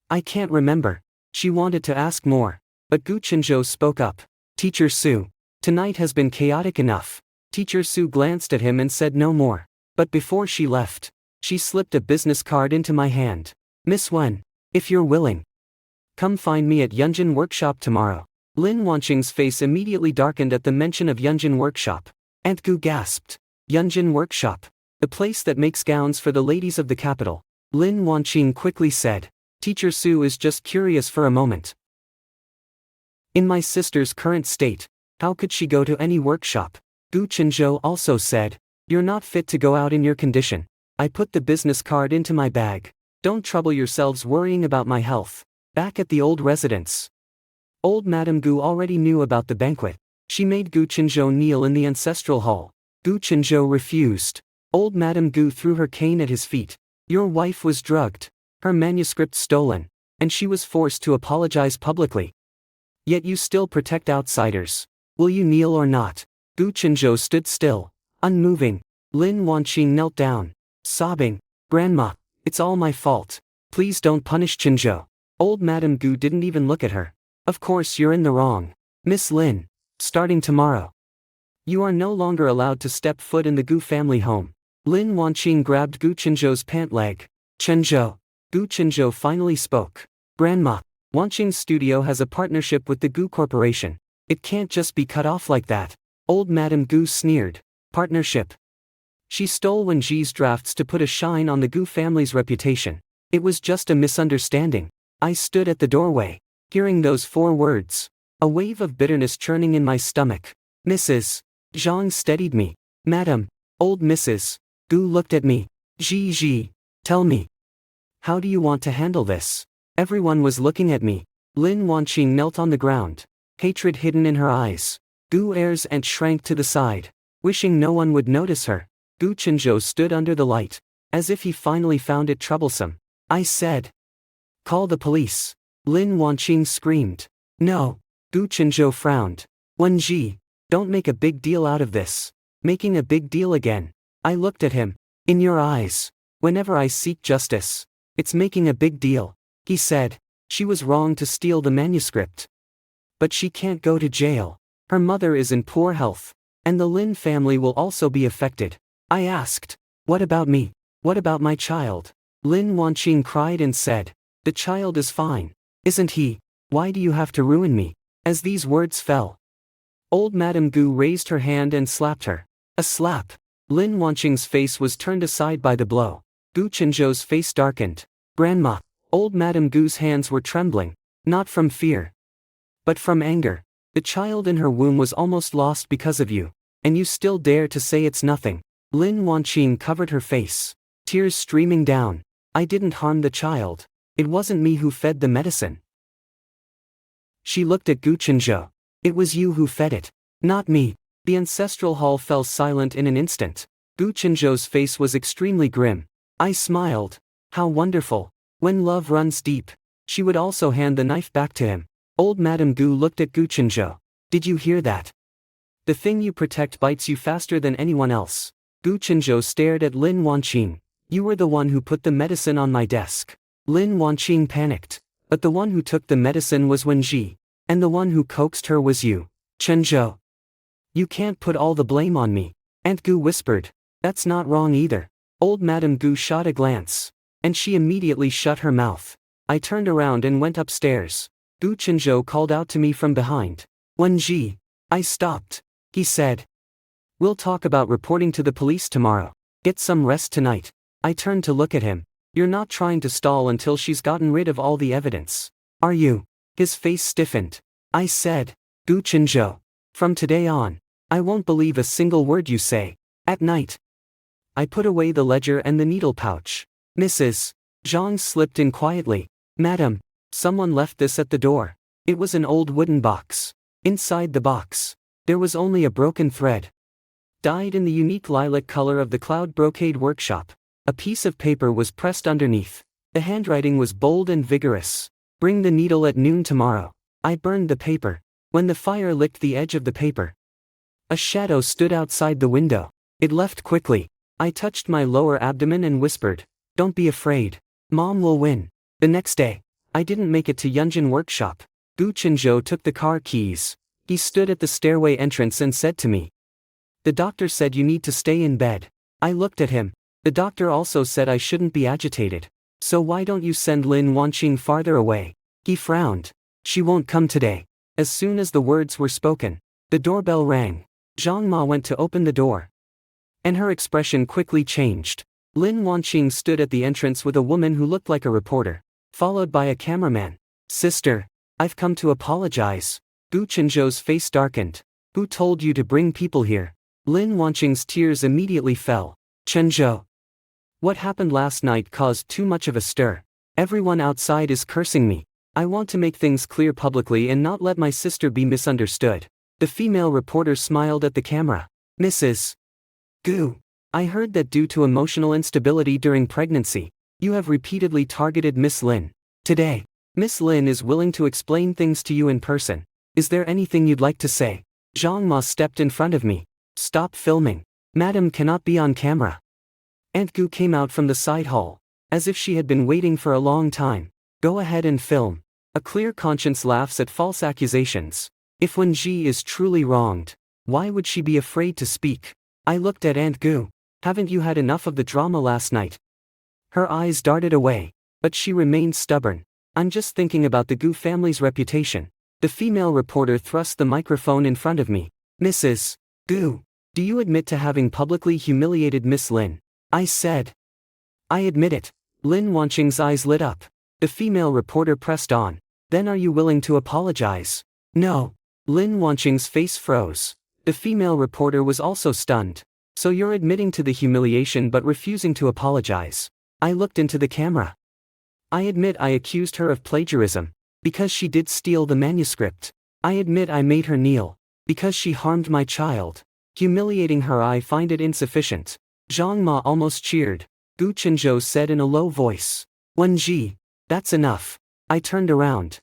I can't remember. She wanted to ask more, but Gu Qinzhou spoke up. Teacher Su, tonight has been chaotic enough. Teacher Su glanced at him and said no more. But before she left, she slipped a business card into my hand. Miss Wen, if you're willing, come find me at Yunjin Workshop tomorrow. Lin Wanqing's face immediately darkened at the mention of Yunjin Workshop. Aunt Gu gasped. Yunjin Workshop, the place that makes gowns for the ladies of the capital. Lin Wanqing quickly said. Teacher Su is just curious for a moment. In my sister's current state, how could she go to any workshop? Gu Qinzhou also said. You're not fit to go out in your condition. I put the business card into my bag. Don't trouble yourselves worrying about my health. Back at the old residence, old Madame Gu already knew about the banquet. She made Gu Qinzhou kneel in the ancestral hall. Gu Qinzhou refused. Old Madame Gu threw her cane at his feet. Your wife was drugged, her manuscript stolen, and she was forced to apologize publicly. Yet you still protect outsiders. Will you kneel or not? Gu Qinzhou stood still, unmoving. Lin Wanqing knelt down. sobbing. Grandma, it's all my fault. Please don't punish Chinjo. Old Madame Gu didn't even look at her. Of course you're in the wrong. Miss Lin. Starting tomorrow, you are no longer allowed to step foot in the Gu family home. Lin Wanqing grabbed Gu Chinzhou's pant leg. Chinzhou. Gu Chinzhou finally spoke. Grandma, Wanqing's studio has a partnership with the Gu Corporation. It can't just be cut off like that. Old Madame Gu sneered. Partnership. She stole Wen Ji's drafts to put a shine on the Gu family's reputation. It was just a misunderstanding. I stood at the doorway, hearing those 4 words. A wave of bitterness churning in my stomach. Mrs. Zhang steadied me. Madam, old Mrs. Gu looked at me. Ji, tell me. How do you want to handle this? Everyone was looking at me. Lin Wanqing knelt on the ground, hatred hidden in her eyes. Gu airs and shrank to the side, wishing no one would notice her. Gu Chinzhou stood under the light, as if he finally found it troublesome. I said, call the police. Lin Wanqing screamed. No. Gu Chinzhou frowned. Wen Ji, don't make a big deal out of this. Making a big deal again. I looked at him. In your eyes, whenever I seek justice, it's making a big deal. He said, she was wrong to steal the manuscript. But she can't go to jail. Her mother is in poor health, and the Lin family will also be affected. I asked, what about me? What about my child? Lin Wanqing cried and said, the child is fine. Isn't he? Why do you have to ruin me? As these words fell, old Madame Gu raised her hand and slapped her. A slap. Lin Wanqing's face was turned aside by the blow. Gu Chinzhou's face darkened. Grandma. Old Madame Gu's hands were trembling, not from fear, but from anger. The child in her womb was almost lost because of you, and you still dare to say it's nothing. Lin Wanqing covered her face, tears streaming down. I didn't harm the child. It wasn't me who fed the medicine. She looked at Gu Chinzhou. It was you who fed it, not me. The ancestral hall fell silent in an instant. Gu Chinzhou's face was extremely grim. I smiled. How wonderful. When love runs deep, she would also hand the knife back to him. Old Madame Gu looked at Gu Chinzhou. Did you hear that? The thing you protect bites you faster than anyone else. Gu Chinzhou stared at Lin Wanqing. You were the one who put the medicine on my desk. Lin Wanqing panicked. But the one who took the medicine was Wen Ji, and the one who coaxed her was you. Chinzhou. You can't put all the blame on me. Aunt Gu whispered. That's not wrong either. Old Madame Gu shot a glance, and she immediately shut her mouth. I turned around and went upstairs. Gu Chinzhou called out to me from behind. Wen Ji. I stopped. He said, we'll talk about reporting to the police tomorrow. Get some rest tonight. I turned to look at him. You're not trying to stall until she's gotten rid of all the evidence, are you? His face stiffened. I said, Gu Chinzhou, from today on, I won't believe a single word you say. At night, I put away the ledger and the needle pouch. Mrs. Zhang slipped in quietly. Madam, someone left this at the door. It was an old wooden box. Inside the box, there was only a broken thread, dyed in the unique lilac color of the cloud brocade workshop. A piece of paper was pressed underneath. The handwriting was bold and vigorous. Bring the needle at noon tomorrow. I burned the paper. When the fire licked the edge of the paper, a shadow stood outside the window. It left quickly. I touched my lower abdomen and whispered, don't be afraid. Mom will win. The next day, I didn't make it to Yunjin workshop. Gu Chinzhou took the car keys. He stood at the stairway entrance and said to me, the doctor said you need to stay in bed. I looked at him. The doctor also said I shouldn't be agitated. So why don't you send Lin Wanqing farther away? He frowned. She won't come today. As soon as the words were spoken, the doorbell rang. Zhang Ma went to open the door, and her expression quickly changed. Lin Wanqing stood at the entrance with a woman who looked like a reporter, followed by a cameraman. Sister, I've come to apologize. Gu Chinzhou's face darkened. Who told you to bring people here? Lin Wanqing's tears immediately fell. Chinzhou. What happened last night caused too much of a stir. Everyone outside is cursing me. I want to make things clear publicly and not let my sister be misunderstood. The female reporter smiled at the camera. Mrs. Gu, I heard that due to emotional instability during pregnancy, you have repeatedly targeted Miss Lin. Today, Miss Lin is willing to explain things to you in person. Is there anything you'd like to say? Zhang Ma stepped in front of me. Stop filming. Madam cannot be on camera. Aunt Gu came out from the side hall, as if she had been waiting for a long time. Go ahead and film. A clear conscience laughs at false accusations. If Wen Ji is truly wronged, why would she be afraid to speak? I looked at Aunt Gu. Haven't you had enough of the drama last night? Her eyes darted away, but she remained stubborn. I'm just thinking about the Gu family's reputation. The female reporter thrust the microphone in front of me. Mrs. Gu, do you admit to having publicly humiliated Miss Lin? I said. I admit it. Lin Wanqing's eyes lit up. The female reporter pressed on. Then are you willing to apologize? No. Lin Wanqing's face froze. The female reporter was also stunned. So you're admitting to the humiliation but refusing to apologize. I looked into the camera. I admit I accused her of plagiarism, because she did steal the manuscript. I admit I made her kneel, because she harmed my child. Humiliating her, I find it insufficient. Zhang Ma almost cheered. Gu Qinzhou said in a low voice. Wen Ji, that's enough. I turned around.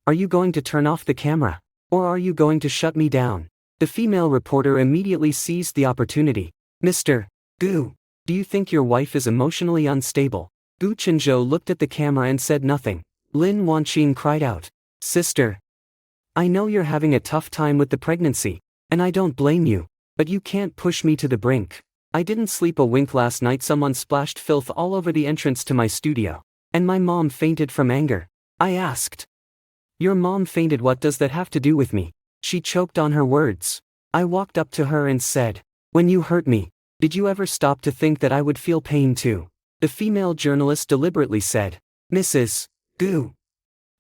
Are you going to turn off the camera? Or are you going to shut me down? The female reporter immediately seized the opportunity. Mr. Gu, do you think your wife is emotionally unstable? Gu Qinzhou looked at the camera and said nothing. Lin Wanqing cried out. Sister. I know you're having a tough time with the pregnancy, and I don't blame you, but you can't push me to the brink. I didn't sleep a wink last night. Someone splashed filth all over the entrance to my studio, and my mom fainted from anger. I asked. Your mom fainted? What does that have to do with me? She choked on her words. I walked up to her and said, when you hurt me, did you ever stop to think that I would feel pain too? The female journalist deliberately said, Mrs. Gu.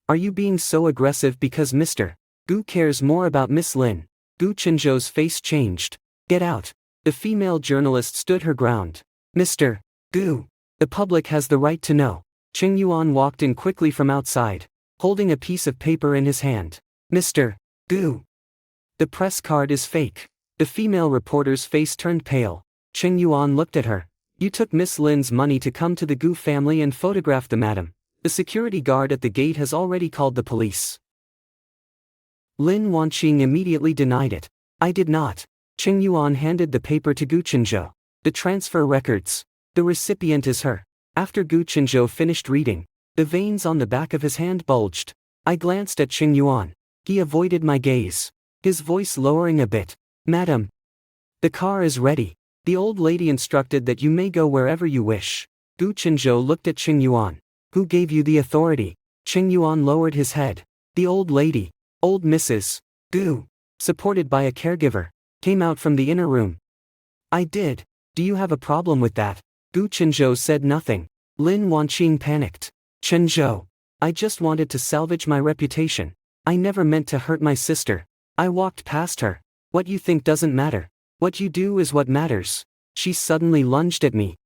Are you being so aggressive because Mr. Gu cares more about Miss Lin? Gu Qinzhou's face changed. Get out. The female journalist stood her ground. Mr. Gu. The public has the right to know. Qing Yuan walked in quickly from outside, holding a piece of paper in his hand. Mr. Gu. The press card is fake. The female reporter's face turned pale. Qing Yuan looked at her. You took Miss Lin's money to come to the Gu family and photograph the madam. The security guard at the gate has already called the police. Lin Wanqing immediately denied it. I did not. Qing Yuan handed the paper to Gu Qinzhou. The transfer records. The recipient is her. After Gu Qinzhou finished reading, the veins on the back of his hand bulged. I glanced at Qing Yuan. He avoided my gaze, his voice lowering a bit. Madam. The car is ready. The old lady instructed that you may go wherever you wish. Gu Qinzhou looked at Qing Yuan. Who gave you the authority? Qing Yuan lowered his head. The old lady, old Mrs. Gu, supported by a caregiver, came out from the inner room. I did. Do you have a problem with that? Gu Qinzhou said nothing. Lin Wanqing panicked. Qinzhou, I just wanted to salvage my reputation. I never meant to hurt my sister. I walked past her. What you think doesn't matter. What you do is what matters. She suddenly lunged at me,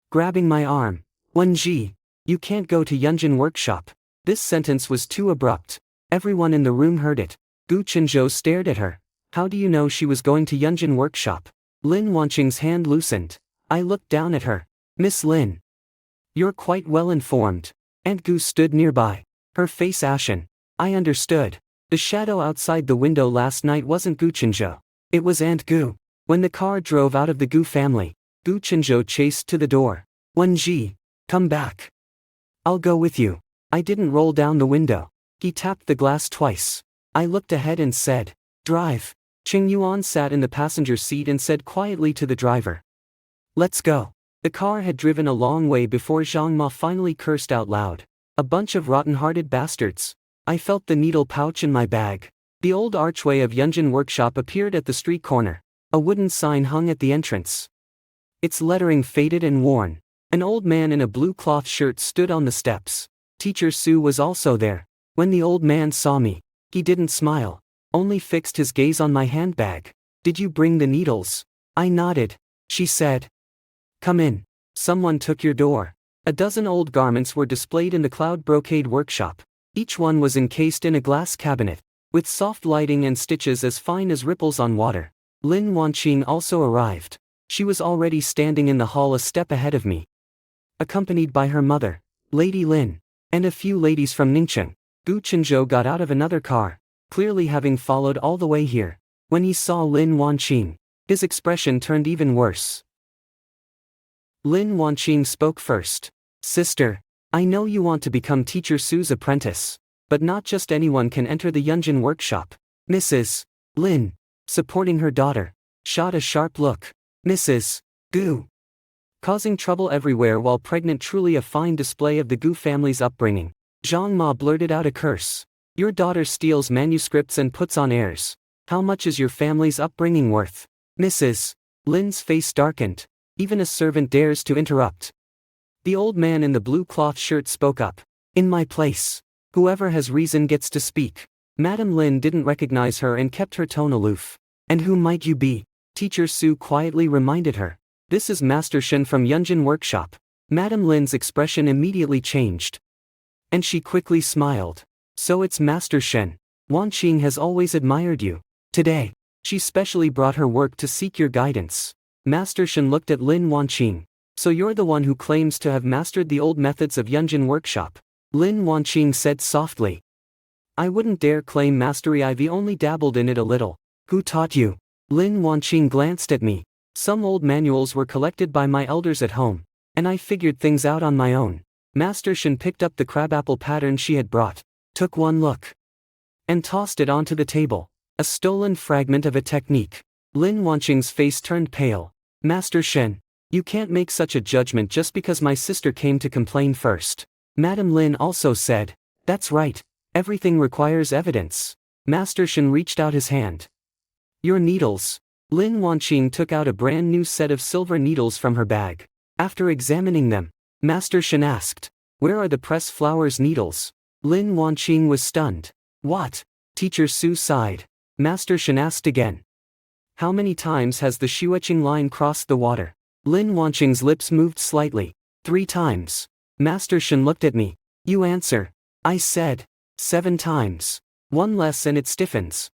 grabbing my arm. Wen Ji, you can't go to Yunjin workshop. This sentence was too abrupt. Everyone in the room heard it. Gu Qinzhou stared at her. How do you know she was going to Yunjin workshop? Lin Wanqing's hand loosened. I looked down at her. Miss Lin. You're quite well informed. Aunt Gu stood nearby, her face ashen. I understood. The shadow outside the window last night wasn't Gu Qinzhou. It was Aunt Gu. When the car drove out of the Gu family, Gu Qinzhou chased to the door. Wen Ji, come back. I'll go with you. I didn't roll down the window. He tapped the glass twice. I looked ahead and said, drive. Qing Yuan sat in the passenger seat and said quietly to the driver, let's go. The car had driven a long way before Zhang Ma finally cursed out loud. A bunch of rotten-hearted bastards. I felt the needle pouch in my bag. The old archway of Yunjin workshop appeared at the street corner. A wooden sign hung at the entrance. Its lettering faded and worn. An old man in a blue cloth shirt stood on the steps. Teacher Su was also there. When the old man saw me, he didn't smile, only fixed his gaze on my handbag. Did you bring the needles? I nodded. She said, come in. Someone took your door. A dozen old garments were displayed in the cloud brocade workshop. Each one was encased in a glass cabinet, with soft lighting and stitches as fine as ripples on water. Lin Wanqing also arrived. She was already standing in the hall a step ahead of me, accompanied by her mother, Lady Lin, and a few ladies from Ningcheng. Gu Qinzhou got out of another car, clearly having followed all the way here. When he saw Lin Wanqing, his expression turned even worse. Lin Wanqing spoke first. Sister, I know you want to become Teacher Su's apprentice. But not just anyone can enter the Yunjin workshop. Mrs. Lin, supporting her daughter, shot a sharp look. Mrs. Gu. Causing trouble everywhere while pregnant, truly a fine display of the Gu family's upbringing. Zhang Ma blurted out a curse. Your daughter steals manuscripts and puts on airs. How much is your family's upbringing worth? Mrs. Lin's face darkened. Even a servant dares to interrupt. The old man in the blue cloth shirt spoke up. In my place. Whoever has reason gets to speak. Madame Lin didn't recognize her and kept her tone aloof. And who might you be? Teacher Su quietly reminded her. This is Master Shen from Yunjin Workshop. Madame Lin's expression immediately changed. And she quickly smiled. So it's Master Shen. Wanqing has always admired you. Today, she specially brought her work to seek your guidance. Master Shen looked at Lin Wanqing. So you're the one who claims to have mastered the old methods of Yunjin Workshop. Lin Wanqing said softly. I wouldn't dare claim mastery, I've only dabbled in it a little. Who taught you? Lin Wanqing glanced at me. Some old manuals were collected by my elders at home, and I figured things out on my own. Master Shen picked up the crabapple pattern she had brought, took one look, and tossed it onto the table. A stolen fragment of a technique. Lin Wanqing's face turned pale. Master Shen, you can't make such a judgment just because my sister came to complain first. Madame Lin also said, that's right, everything requires evidence. Master Shen reached out his hand. Your needles. Lin Wanqing took out a brand new set of silver needles from her bag. After examining them, Master Shen asked, where are the press flowers needles? Lin Wanqing was stunned. What? Teacher Su sighed. Master Shen asked again. How many times has the Shueqing line crossed the water? Lin Wanqing's lips moved slightly. 3 times. Master Shen looked at me. You answer. I said. 7 times. 1 less and it stiffens.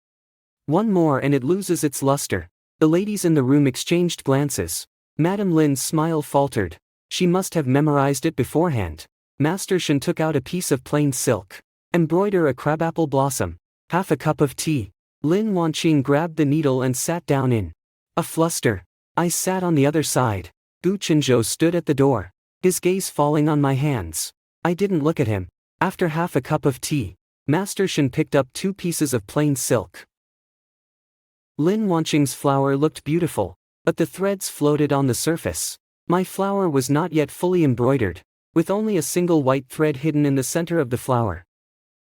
1 more and it loses its luster. The ladies in the room exchanged glances. Madame Lin's smile faltered. She must have memorized it beforehand. Master Shen took out a piece of plain silk. Embroider a crabapple blossom. Half a cup of tea. Lin Wanqing grabbed the needle and sat down in a fluster. I sat on the other side. Gu Chenzhou stood at the door, his gaze falling on my hands. I didn't look at him. After half a cup of tea, Master Shen picked up 2 pieces of plain silk. Lin Wanqing's flower looked beautiful, but the threads floated on the surface. My flower was not yet fully embroidered, with only a single white thread hidden in the center of the flower.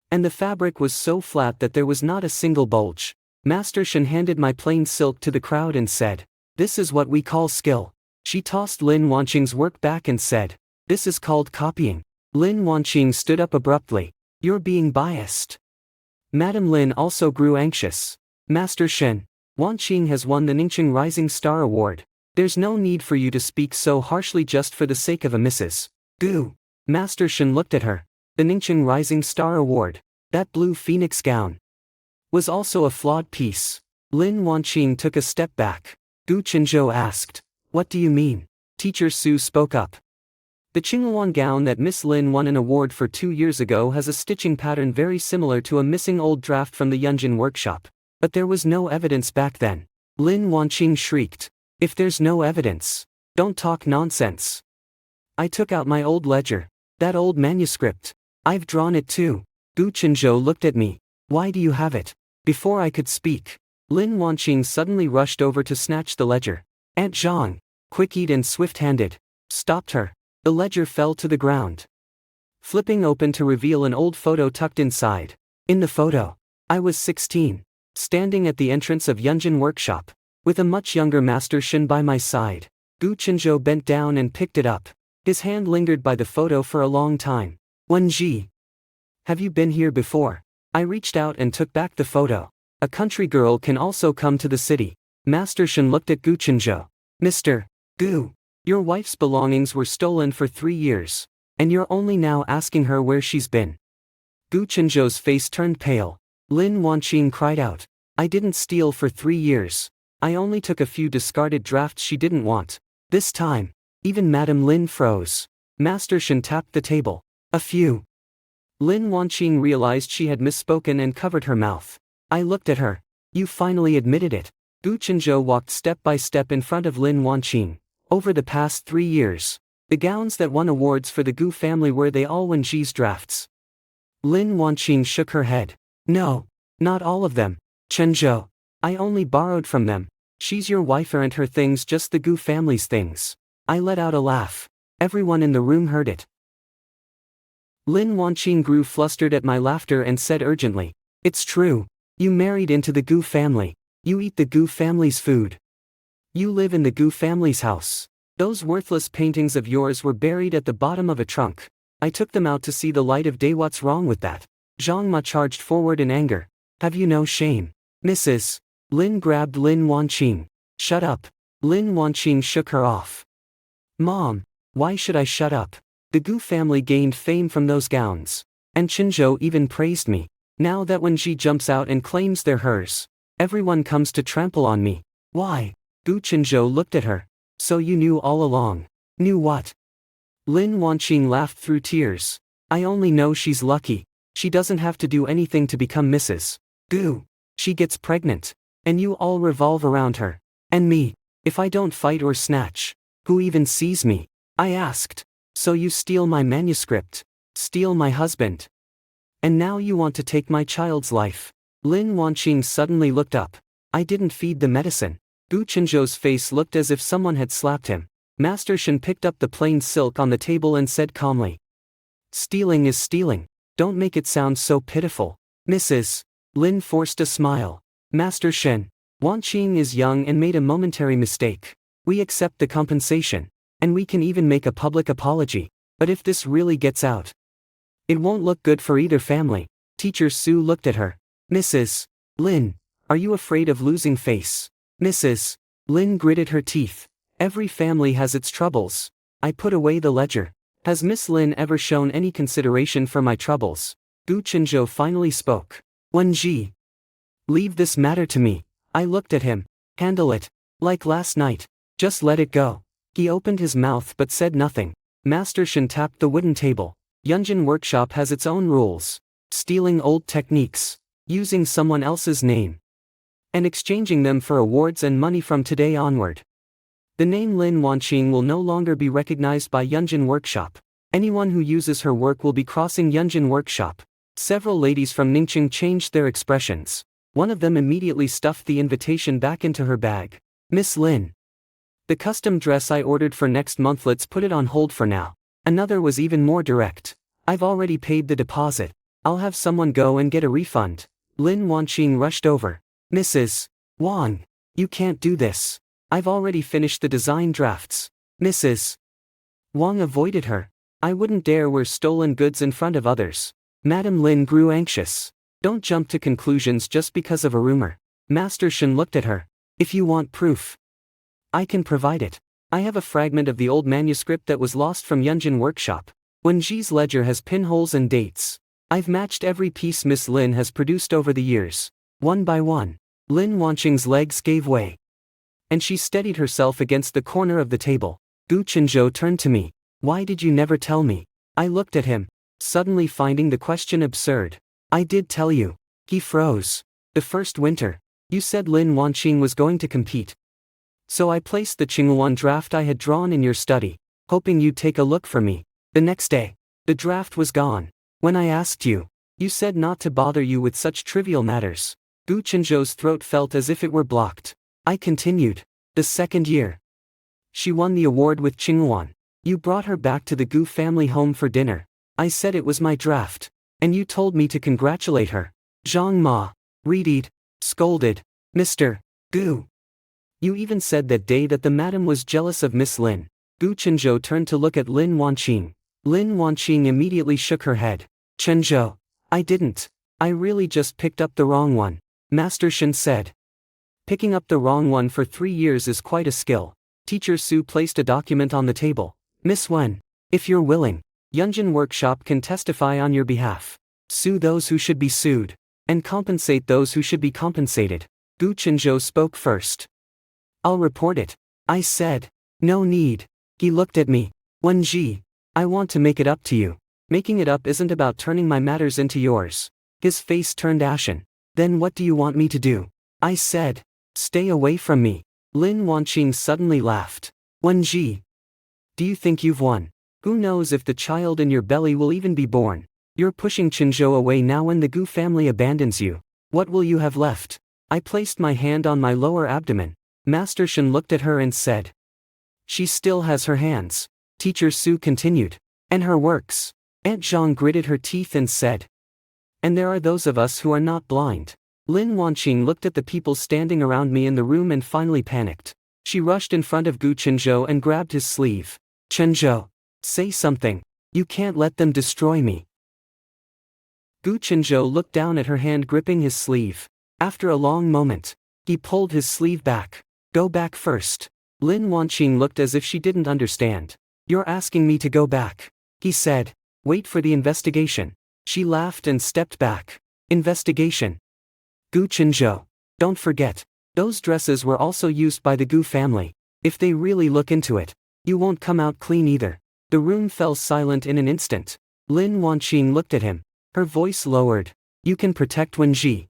And the fabric was so flat that there was not a single bulge. Master Shen handed my plain silk to the crowd and said, this is what we call skill. She tossed Lin Wanqing's work back and said, this is called copying. Lin Wanqing stood up abruptly. You're being biased. Madame Lin also grew anxious. Master Shen, Wanqing has won the Ningqing Rising Star Award. There's no need for you to speak so harshly just for the sake of a Mrs. Gu. Master Shen looked at her. The Ningqing Rising Star Award, that blue phoenix gown, was also a flawed piece. Lin Wanqing took a step back. Gu Chenzhou asked, what do you mean? Teacher Su spoke up. The Qingluan gown that Miss Lin won an award for 2 years ago has a stitching pattern very similar to a missing old draft from the Yunjin workshop. But there was no evidence back then. Lin Wanqing shrieked. If there's no evidence, don't talk nonsense. I took out my old ledger. That old manuscript. I've drawn it too. Gu Chenzhou looked at me. Why do you have it? Before I could speak, Lin Wanqing suddenly rushed over to snatch the ledger. Aunt Zhang, quick-eyed and swift-handed, stopped her. The ledger fell to the ground, flipping open to reveal an old photo tucked inside. In the photo, I was 16, standing at the entrance of Yunjin Workshop, with a much younger Master Shen by my side. Gu Chenzhou bent down and picked it up. His hand lingered by the photo for a long time. Wenji, have you been here before? I reached out and took back the photo. A country girl can also come to the city. Master Shen looked at Gu Chenzhou. Mr. Gu, your wife's belongings were stolen for 3 years, and you're only now asking her where she's been. Gu Chenzhou's face turned pale. Lin Wanqing cried out. I didn't steal for 3 years. I only took a few discarded drafts she didn't want. This time, even Madame Lin froze. Master Shen tapped the table. A few. Lin Wanqing realized she had misspoken and covered her mouth. I looked at her. You finally admitted it. Gu Chenzhou walked step by step in front of Lin Wanqing. Over the past 3 years. The gowns that won awards for the Gu family, were they all Wenji's drafts? Lin Wanqing shook her head. No. Not all of them, Chenzhou. I only borrowed from them. She's your wife and her things, just the Gu family's things. I let out a laugh. Everyone in the room heard it. Lin Wanqing grew flustered at my laughter and said urgently, "It's true. You married into the Gu family. You eat the Gu family's food. You live in the Gu family's house. Those worthless paintings of yours were buried at the bottom of a trunk. I took them out to see the light of day. What's wrong with that?" Zhang Ma charged forward in anger. "Have you no shame?" Mrs. Lin grabbed Lin Wanqing. "Shut up." Lin Wanqing shook her off. "Mom, why should I shut up? The Gu family gained fame from those gowns. And Chenzhou even praised me. Now that when she jumps out and claims they're hers, everyone comes to trample on me. Why?" Gu Chenzhou looked at her. "So you knew all along." "Knew what?" Lin Wanqing laughed through tears. "I only know she's lucky. She doesn't have to do anything to become Mrs. Gu. She gets pregnant. And you all revolve around her. And me. If I don't fight or snatch, who even sees me?" I asked. "So you steal my manuscript. Steal my husband. And now you want to take my child's life." Lin Wanqing suddenly looked up. "I didn't feed the medicine." Gu Chenzhou's face looked as if someone had slapped him. Master Shen picked up the plain silk on the table and said calmly, "Stealing is stealing. Don't make it sound so pitiful." Mrs. Lin forced a smile. "Master Shen, Wanqing is young and made a momentary mistake. We accept the compensation. And we can even make a public apology. But if this really gets out, it won't look good for either family." Teacher Su looked at her. "Mrs. Lin, are you afraid of losing face?" Mrs. Lin gritted her teeth. "Every family has its troubles." I put away the ledger. "Has Miss Lin ever shown any consideration for my troubles?" Gu Chenzhou finally spoke. "Wenji, leave this matter to me." I looked at him. "Handle it. Like last night. Just let it go." He opened his mouth but said nothing. Master Shen tapped the wooden table. "Yunjin Workshop has its own rules. Stealing old techniques, using someone else's name, and exchanging them for awards and money from today onward. The name Lin Wanqing will no longer be recognized by Yunjin Workshop. Anyone who uses her work will be crossing Yunjin Workshop." Several ladies from Ningqing changed their expressions. One of them immediately stuffed the invitation back into her bag. "Miss Lin, the custom dress I ordered for next month, let's put it on hold for now." Another was even more direct. "I've already paid the deposit. I'll have someone go and get a refund." Lin Wanqing rushed over. "Mrs. Wang, you can't do this. I've already finished the design drafts." Mrs. Wang avoided her. "I wouldn't dare wear stolen goods in front of others." Madame Lin grew anxious. "Don't jump to conclusions just because of a rumor." Master Shen looked at her. "If you want proof, I can provide it. I have a fragment of the old manuscript that was lost from Yunjin Workshop. Wenji's ledger has pinholes and dates. I've matched every piece Miss Lin has produced over the years. One by one." Lin Wanqing's legs gave way, and she steadied herself against the corner of the table. Gu Chenzhou turned to me. "Why did you never tell me?" I looked at him, suddenly finding the question absurd. "I did tell you." He froze. "The first winter, you said Lin Wanqing was going to compete. So I placed the Qingyuan draft I had drawn in your study, hoping you'd take a look for me. The next day, the draft was gone. When I asked you, you said not to bother you with such trivial matters." Gu Chenzhou's throat felt as if it were blocked. I continued. "The second year, she won the award with Qingyuan. You brought her back to the Gu family home for dinner. I said it was my draft, and you told me to congratulate her." Zhang Ma readied, scolded. "Mr. Gu, you even said that day that the madam was jealous of Miss Lin." Gu Chenzhou turned to look at Lin Wanqing. Lin Wanqing immediately shook her head. "Chenzhou, I didn't. I really just picked up the wrong one." Master Shen said. "Picking up the wrong one for 3 years is quite a skill." Teacher Su placed a document on the table. "Miss Wen, if you're willing, Yunjin Workshop can testify on your behalf. Sue those who should be sued, and compensate those who should be compensated." Gu Chenzhou spoke first. "I'll report it," I said. "No need." He looked at me. "Wenji, I want to make it up to you. Making it up isn't about turning my matters into yours." His face turned ashen. "Then what do you want me to do?" I said. "Stay away from me." Lin Wanqing suddenly laughed. Wenji. Do you think you've won? Who knows if the child in your belly will even be born? You're pushing Chinzhou away now when the Gu family abandons you. What will you have left? I placed my hand on my lower abdomen. Master Shen looked at her and said. She still has her hands. Teacher Su continued. And her works. Aunt Zhang gritted her teeth and said. And there are those of us who are not blind. Lin Wanqing looked at the people standing around me in the room and finally panicked. She rushed in front of Gu Chenzhou and grabbed his sleeve. Chenzhou. Say something. You can't let them destroy me. Gu Chenzhou looked down at her hand gripping his sleeve. After a long moment, he pulled his sleeve back. Go back first. Lin Wanqing looked as if she didn't understand. You're asking me to go back, he said. Wait for the investigation. She laughed and stepped back. Investigation. Gu Chenzhou. Don't forget. Those dresses were also used by the Gu family. If they really look into it, you won't come out clean either. The room fell silent in an instant. Lin Wanqing looked at him. Her voice lowered. You can protect Wenji.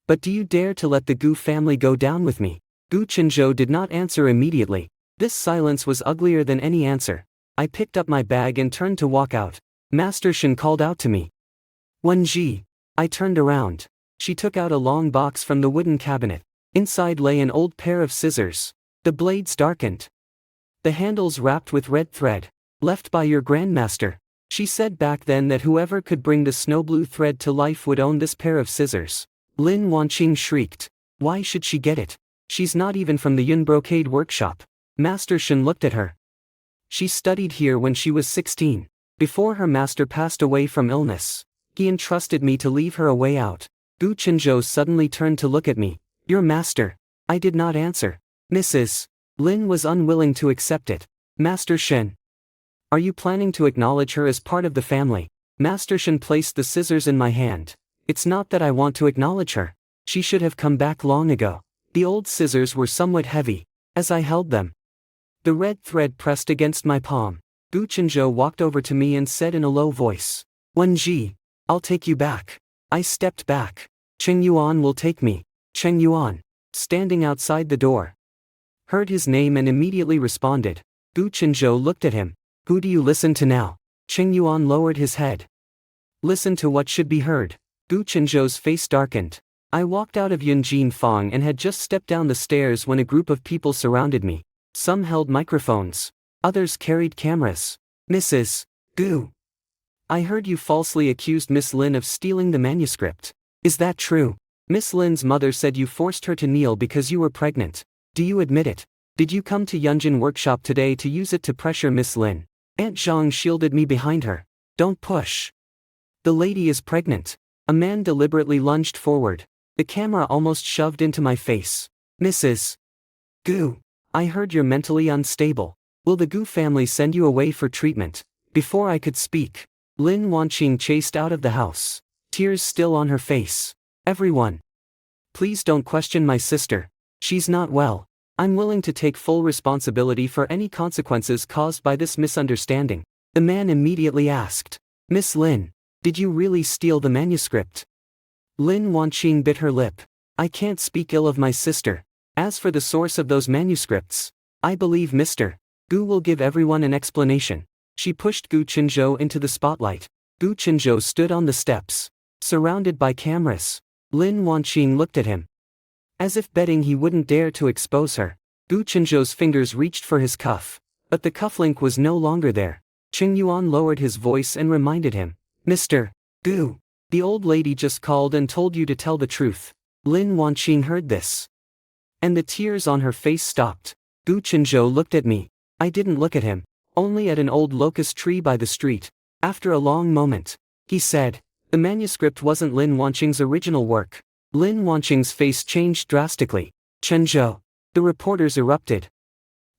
But do you dare to let the Gu family go down with me? Gu Chenzhou did not answer immediately. This silence was uglier than any answer. I picked up my bag and turned to walk out. Master Shen called out to me. Wenji. I turned around. She took out a long box from the wooden cabinet. Inside lay an old pair of scissors. The blades darkened. The handles wrapped with red thread. Left by your grandmaster. She said back then that whoever could bring the snow blue thread to life would own this pair of scissors. Lin Wanqing shrieked. Why should she get it? She's not even from the Yun brocade workshop. Master Shen looked at her. She studied here when she was 16. Before her master passed away from illness. He entrusted me to leave her a way out. Gu Chenzhou suddenly turned to look at me. Your master. I did not answer. Mrs. Lin was unwilling to accept it. Master Shen. Are you planning to acknowledge her as part of the family? Master Shen placed the scissors in my hand. It's not that I want to acknowledge her. She should have come back long ago. The old scissors were somewhat heavy. As I held them, the red thread pressed against my palm. Gu Chenzhou walked over to me and said in a low voice. Wenji. I'll take you back. I stepped back. Cheng Yuan will take me. Cheng Yuan, standing outside the door, heard his name and immediately responded. Gu Chenzhou looked at him. Who do you listen to now? Cheng Yuan lowered his head. Listen to what should be heard. Gu Chenzhou's face darkened. I walked out of Yunjin Fang and had just stepped down the stairs when a group of people surrounded me. Some held microphones. Others carried cameras. Mrs. Gu. I heard you falsely accused Miss Lin of stealing the manuscript. Is that true? Miss Lin's mother said you forced her to kneel because you were pregnant. Do you admit it? Did you come to Yunjin workshop today to use it to pressure Miss Lin? Aunt Zhang shielded me behind her. Don't push. The lady is pregnant. A man deliberately lunged forward. The camera almost shoved into my face. Mrs. Gu. I heard you're mentally unstable. Will the Gu family send you away for treatment? Before I could speak, Lin Wanqing chased out of the house. Tears still on her face. Everyone. Please don't question my sister. She's not well. I'm willing to take full responsibility for any consequences caused by this misunderstanding. The man immediately asked. Miss Lin, did you really steal the manuscript? Lin Wanqing bit her lip. I can't speak ill of my sister. As for the source of those manuscripts, I believe Mr. Gu will give everyone an explanation. She pushed Gu Chenzhou into the spotlight. Gu Chenzhou stood on the steps, surrounded by cameras. Lin Wanqing looked at him, as if betting he wouldn't dare to expose her. Gu Chenzhou's fingers reached for his cuff, but the cufflink was no longer there. Cheng Yuan lowered his voice and reminded him. Mr. Gu, the old lady just called and told you to tell the truth. Lin Wanqing heard this, and the tears on her face stopped. Gu Chenzhou looked at me. I didn't look at him, only at an old locust tree by the street. After a long moment, he said, the manuscript wasn't Lin Wanqing's original work. Lin Wanqing's face changed drastically. Chenzhou. The reporters erupted,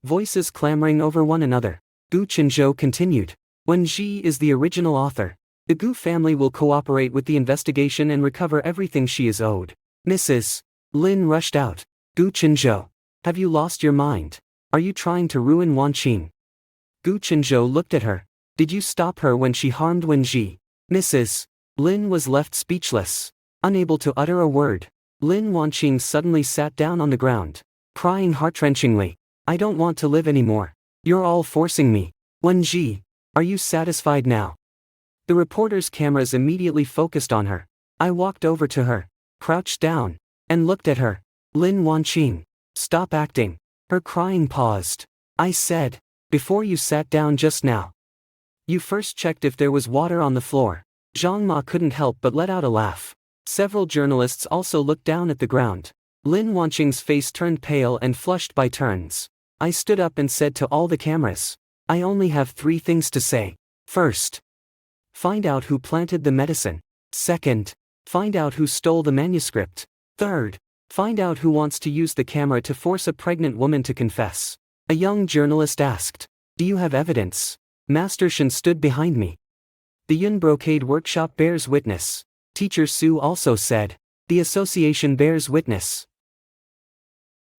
voices clamoring over one another. Gu Chenzhou continued. Wenji is the original author. The Gu family will cooperate with the investigation and recover everything she is owed. Mrs. Lin rushed out. Gu Chenzhou. Have you lost your mind? Are you trying to ruin Wanqing? Gu Chenzhou looked at her. Did you stop her when she harmed Wenji? Mrs. Lin was left speechless, unable to utter a word. Lin Wanqing suddenly sat down on the ground, crying heart-wrenchingly. I don't want to live anymore. You're all forcing me. Wenji, are you satisfied now? The reporter's cameras immediately focused on her. I walked over to her, crouched down, and looked at her. Lin Wanqing, stop acting. Her crying paused. I said, before you sat down just now. You first checked if there was water on the floor. Zhang Ma couldn't help but let out a laugh. Several journalists also looked down at the ground. Lin Wanqing's face turned pale and flushed by turns. I stood up and said to all the cameras, I only have 3 things to say. First, find out who planted the medicine. Second, find out who stole the manuscript. Third, find out who wants to use the camera to force a pregnant woman to confess. A young journalist asked, do you have evidence? Master Shen stood behind me. The Yun Brocade Workshop bears witness. Teacher Su also said, the association bears witness.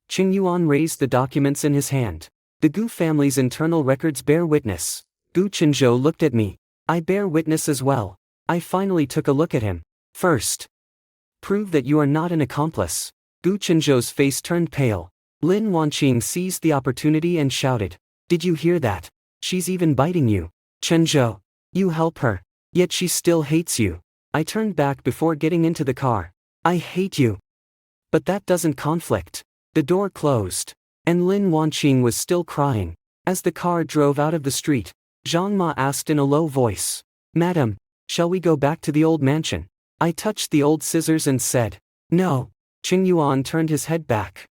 Qing Yuan raised the documents in his hand. The Gu family's internal records bear witness. Gu Qinzhou looked at me. I bear witness as well. I finally took a look at him. First, prove that you are not an accomplice. Gu Qinzhou's face turned pale. Lin Wanqing seized the opportunity and shouted, did you hear that? She's even biting you. Qinzhou, you help her. Yet she still hates you. I turned back before getting into the car. I hate you. But that doesn't conflict. The door closed. And Lin Wanqing was still crying. As the car drove out of the street, Zhang Ma asked in a low voice, Madam, shall we go back to the old mansion? I touched the old scissors and said, no. Qing Yuan turned his head back.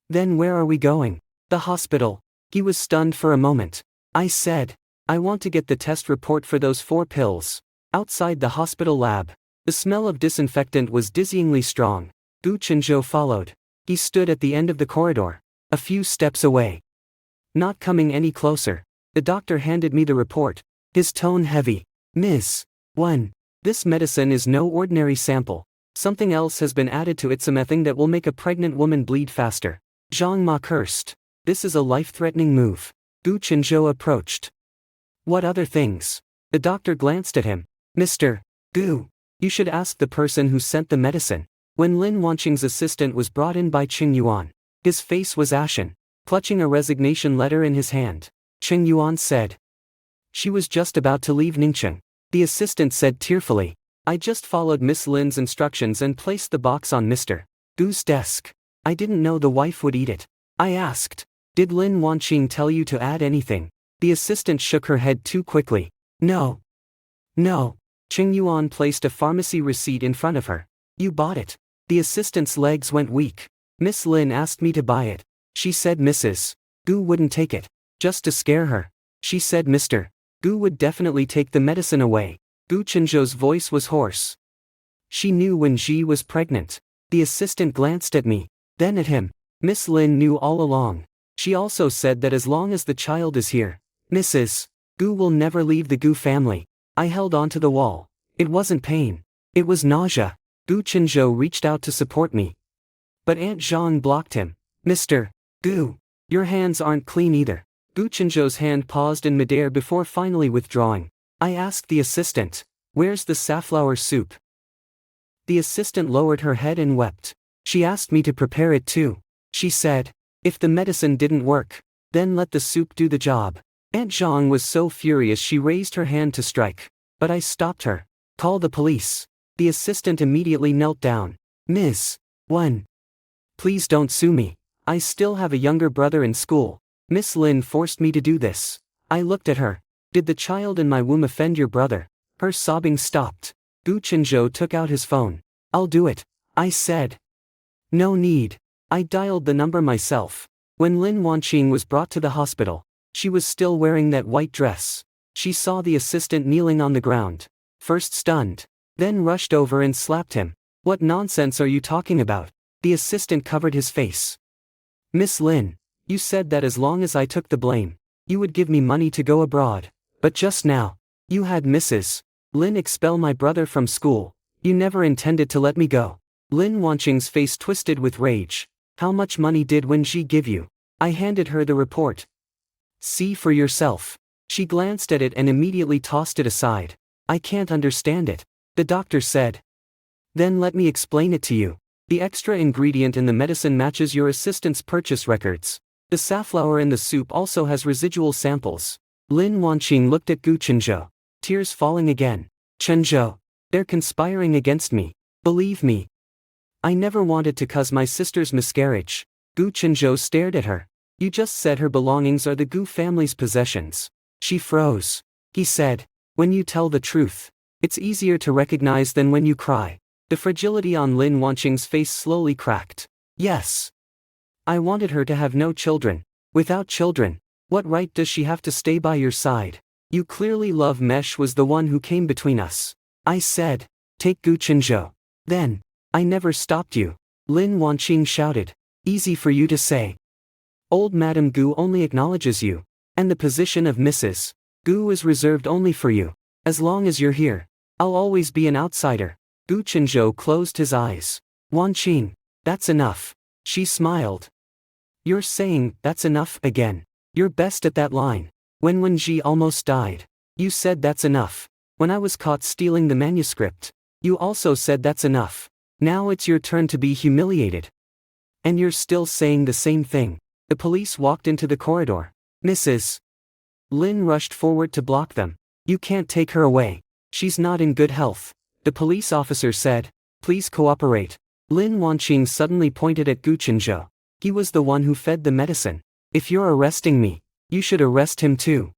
Then where are we going? The hospital. He was stunned for a moment. I said, I want to get the test report for those 4 pills. Outside the hospital lab, the smell of disinfectant was dizzyingly strong. Gu Qinzhou followed. He stood at the end of the corridor, a few steps away. Not coming any closer, the doctor handed me the report, his tone heavy. Ms. Wen, this medicine is no ordinary sample. Something else has been added to it, something that will make a pregnant woman bleed faster. Zhang Ma cursed. This is a life-threatening move. Gu Qinzhou approached. What other things? The doctor glanced at him. Mr. Gu, you should ask the person who sent the medicine. When Lin Wanqing's assistant was brought in by Qing Yuan, his face was ashen, clutching a resignation letter in his hand. Qing Yuan said. She was just about to leave Ningcheng. The assistant said tearfully. I just followed Miss Lin's instructions and placed the box on Mr. Gu's desk. I didn't know the wife would eat it. I asked, did Lin Wanqing tell you to add anything? The assistant shook her head too quickly. No. No. Qing Yuan placed a pharmacy receipt in front of her. You bought it. The assistant's legs went weak. Miss Lin asked me to buy it. She said Mrs. Gu wouldn't take it. Just to scare her. She said Mr. Gu would definitely take the medicine away. Gu Qinzhou's voice was hoarse. She knew when Ji was pregnant. The assistant glanced at me, then at him. Miss Lin knew all along. She also said that as long as the child is here, Mrs. Gu will never leave the Gu family. I held onto the wall. It wasn't pain. It was nausea. Gu Qinzhou reached out to support me. But Aunt Zhang blocked him. Mr. Gu, your hands aren't clean either. Gu Qinzhou's hand paused in midair before finally withdrawing. I asked the assistant, where's the safflower soup? The assistant lowered her head and wept. She asked me to prepare it too. She said, if the medicine didn't work, then let the soup do the job. Aunt Zhang was so furious she raised her hand to strike. But I stopped her. Call the police. The assistant immediately knelt down. Ms. Wen, please don't sue me. I still have a younger brother in school. Miss Lin forced me to do this. I looked at her. Did the child in my womb offend your brother? Her sobbing stopped. Gu Qinzhou took out his phone. I'll do it. I said. No need. I dialed the number myself. When Lin Wanqing was brought to the hospital, she was still wearing that white dress. She saw the assistant kneeling on the ground. First stunned. Then rushed over and slapped him. What nonsense are you talking about? The assistant covered his face. Miss Lin, you said that as long as I took the blame, you would give me money to go abroad. But just now, you had Mrs. Lin expel my brother from school. You never intended to let me go. Lin Wanqing's face twisted with rage. How much money did Wenji give you? I handed her the report. See for yourself. She glanced at it and immediately tossed it aside. I can't understand it. The doctor said. Then let me explain it to you. The extra ingredient in the medicine matches your assistant's purchase records. The safflower in the soup also has residual samples. Lin Wanqing looked at Gu Chenzhou, tears falling again. Chenzhou, they're conspiring against me. Believe me. I never wanted to cause my sister's miscarriage. Gu Chenzhou stared at her. You just said her belongings are the Gu family's possessions. She froze. He said, when you tell the truth, it's easier to recognize than when you cry. The fragility on Lin Wanqing's face slowly cracked. Yes. I wanted her to have no children. Without children, what right does she have to stay by your side? You clearly love Mesh was the one who came between us. I said, take Gu Chenzhou. Then, I never stopped you. Lin Wanqing shouted. Easy for you to say. Old Madame Gu only acknowledges you. And the position of Mrs. Gu is reserved only for you. As long as you're here, I'll always be an outsider. Gu Chenzhou closed his eyes. Wanqing, that's enough. She smiled. You're saying, that's enough, again. You're best at that line. When Wenji almost died, you said that's enough. When I was caught stealing the manuscript, you also said that's enough. Now it's your turn to be humiliated. And you're still saying the same thing. The police walked into the corridor. Mrs. Lin rushed forward to block them. You can't take her away. She's not in good health. The police officer said, please cooperate. Lin Wanqing suddenly pointed at Gu Chenzhou. He was the one who fed the medicine. If you're arresting me, you should arrest him too.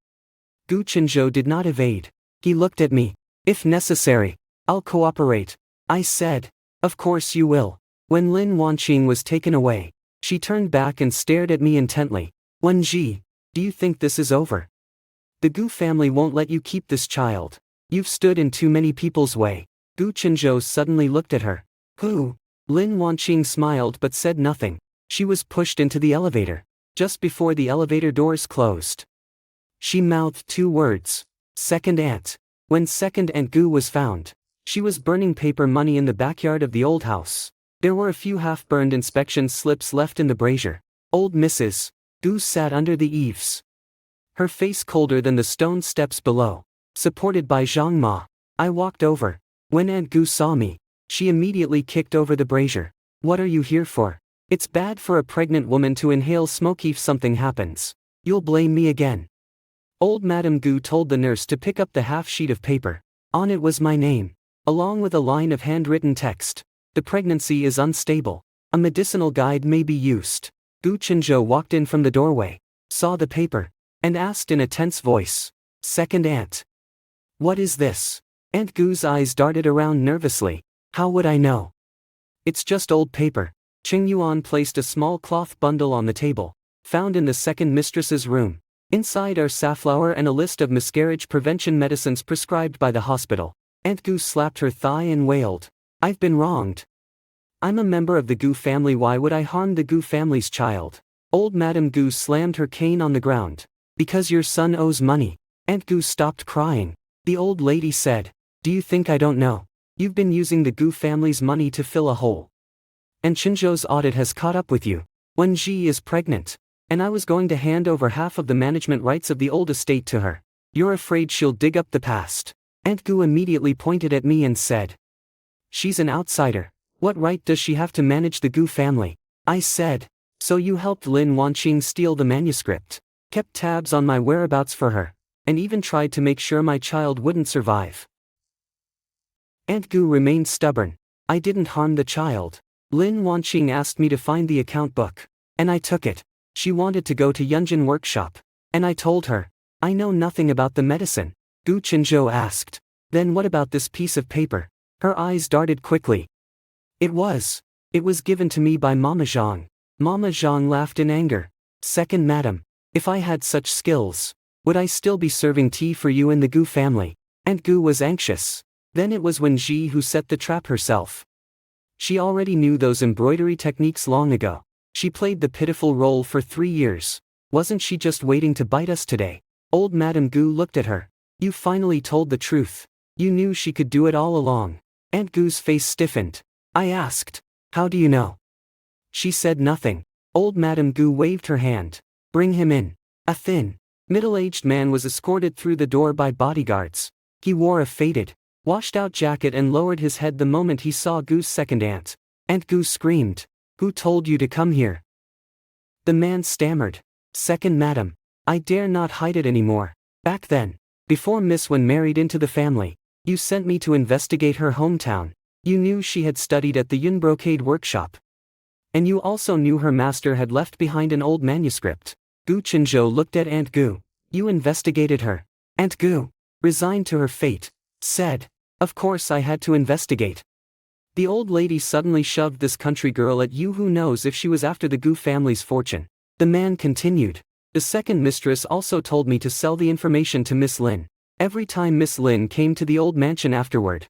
Gu Chenzhou did not evade. He looked at me. If necessary, I'll cooperate. I said, of course you will. When Lin Wanqing was taken away, she turned back and stared at me intently. Wenji, do you think this is over? The Gu family won't let you keep this child. You've stood in too many people's way. Gu Chenzhou suddenly looked at her. Who? Lin Wanqing smiled but said nothing. She was pushed into the elevator. Just before the elevator doors closed, she mouthed two words. Second aunt. When second aunt Gu was found, she was burning paper money in the backyard of the old house. There were a few half-burned inspection slips left in the brazier. Old Mrs. Gu sat under the eaves, her face colder than the stone steps below, supported by Zhang Ma. I walked over. When Aunt Gu saw me, she immediately kicked over the brazier. What are you here for? It's bad for a pregnant woman to inhale smoke if something happens. You'll blame me again. Old Madame Gu told the nurse to pick up the half sheet of paper. On it was my name, along with a line of handwritten text. The pregnancy is unstable. A medicinal guide may be used. Gu Chenzhou walked in from the doorway, saw the paper, and asked in a tense voice. Second aunt. What is this? Aunt Gu's eyes darted around nervously. How would I know? It's just old paper. Qing Yuan placed a small cloth bundle on the table, found in the second mistress's room. Inside are safflower and a list of miscarriage prevention medicines prescribed by the hospital. Aunt Gu slapped her thigh and wailed. I've been wronged. I'm a member of the Gu family. Why would I harm the Gu family's child? Old Madame Gu slammed her cane on the ground. Because your son owes money. Aunt Gu stopped crying. The old lady said, do you think I don't know? You've been using the Gu family's money to fill a hole. And Chenzhou's audit has caught up with you. Wenji is pregnant. And I was going to hand over half of the management rights of the old estate to her. You're afraid she'll dig up the past. Aunt Gu immediately pointed at me and said, she's an outsider. What right does she have to manage the Gu family? I said, so you helped Lin Wanqing steal the manuscript, kept tabs on my whereabouts for her, and even tried to make sure my child wouldn't survive. Aunt Gu remained stubborn. I didn't harm the child. Lin Wanqing asked me to find the account book, and I took it. She wanted to go to Yunjin workshop, and I told her, I know nothing about the medicine. Gu Chenzhou asked, then what about this piece of paper? Her eyes darted quickly. It was given to me by Mama Zhang. Mama Zhang laughed in anger. Second madam, if I had such skills, would I still be serving tea for you in the Gu family? Aunt Gu was anxious. Then it was Wenji who set the trap herself. She already knew those embroidery techniques long ago. She played the pitiful role for 3 years. Wasn't she just waiting to bite us today? Old Madame Gu looked at her. You finally told the truth. You knew she could do it all along. Aunt Gu's face stiffened. I asked, how do you know? She said nothing. Old Madame Gu waved her hand. Bring him in. A thin, middle-aged man was escorted through the door by bodyguards. He wore a faded, washed-out jacket and lowered his head the moment he saw Gu's second aunt. Aunt Gu screamed. Who told you to come here? The man stammered. Second madam. I dare not hide it anymore. Back then, before Miss Wen married into the family, you sent me to investigate her hometown. You knew she had studied at the Yun brocade workshop. And you also knew her master had left behind an old manuscript. Gu Chenzhou looked at Aunt Gu. You investigated her. Aunt Gu, resigned to her fate, said, of course I had to investigate. The old lady suddenly shoved this country girl at you. Who knows if she was after the Gu family's fortune. The man continued. The second mistress also told me to sell the information to Miss Lin. Every time Miss Lin came to the old mansion afterward.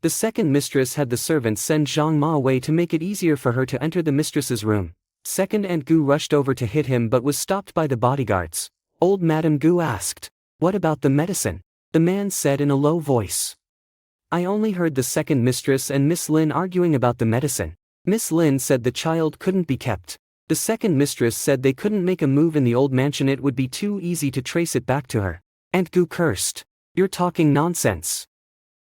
The second mistress had the servants send Zhang Ma away to make it easier for her to enter the mistress's room. Second Aunt Gu rushed over to hit him but was stopped by the bodyguards. Old Madame Gu asked, what about the medicine? The man said in a low voice. I only heard the second mistress and Miss Lin arguing about the medicine. Miss Lin said the child couldn't be kept. The second mistress said they couldn't make a move in the old mansion. It would be too easy to trace it back to her. Aunt Gu cursed. You're talking nonsense.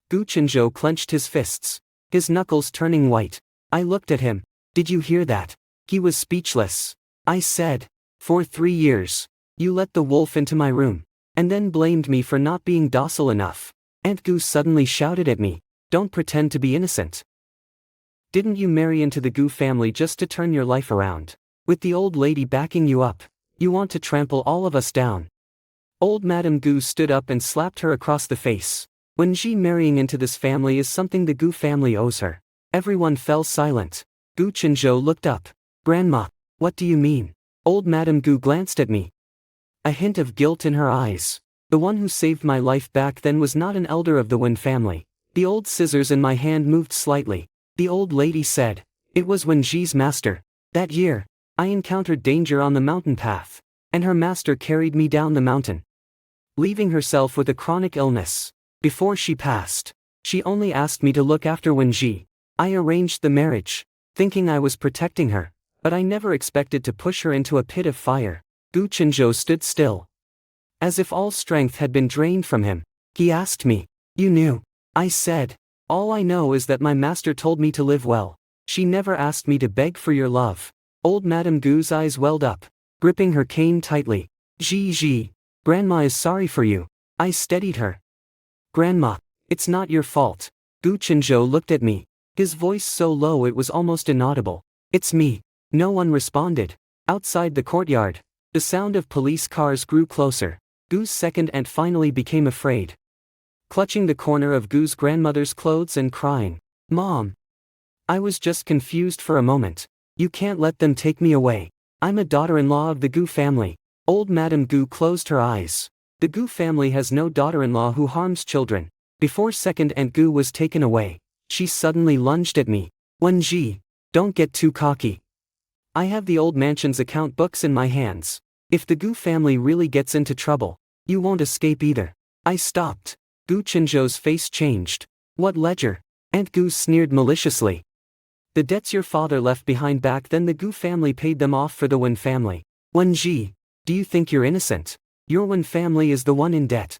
Gu Chenzhou clenched his fists, his knuckles turning white. I looked at him. Did you hear that? He was speechless. I said, for 3 years, you let the wolf into my room, and then blamed me for not being docile enough. Aunt Gu suddenly shouted at me, don't pretend to be innocent. Didn't you marry into the Gu family just to turn your life around? With the old lady backing you up, you want to trample all of us down. Old Madame Gu stood up and slapped her across the face. Wen Ji marrying into this family is something the Gu family owes her. Everyone fell silent. Gu Chenzhou looked up. Grandma, what do you mean? Old Madame Gu glanced at me. A hint of guilt in her eyes. The one who saved my life back then was not an elder of the Wen family. The old scissors in my hand moved slightly. The old lady said, it was Wen Ji's master. That year, I encountered danger on the mountain path, and her master carried me down the mountain, leaving herself with a chronic illness. Before she passed, she only asked me to look after Wen Ji. I arranged the marriage, thinking I was protecting her, but I never expected to push her into a pit of fire. Gu Chenzhou stood still, as if all strength had been drained from him. He asked me, you knew? I said, all I know is that my master told me to live well. She never asked me to beg for your love. Old Madame Gu's eyes welled up, gripping her cane tightly. Ji, Grandma is sorry for you. I steadied her. Grandma, it's not your fault. Gu Chenzhou looked at me, his voice so low it was almost inaudible. It's me. No one responded. Outside the courtyard, the sound of police cars grew closer. Gu's second aunt finally became afraid, clutching the corner of Gu's grandmother's clothes and crying, Mom! I was just confused for a moment. You can't let them take me away. I'm a daughter-in-law of the Gu family. Old Madame Gu closed her eyes. The Gu family has no daughter-in-law who harms children. Before second Aunt Gu was taken away, she suddenly lunged at me. Wen Ji, don't get too cocky. I have the old mansion's account books in my hands. If the Gu family really gets into trouble, you won't escape either. I stopped. Gu Chenzhou's face changed. What ledger? Aunt Gu sneered maliciously. The debts your father left behind back then the Gu family paid them off for the Wen family. Wen Ji, do you think you're innocent? Your Wen family is the one in debt.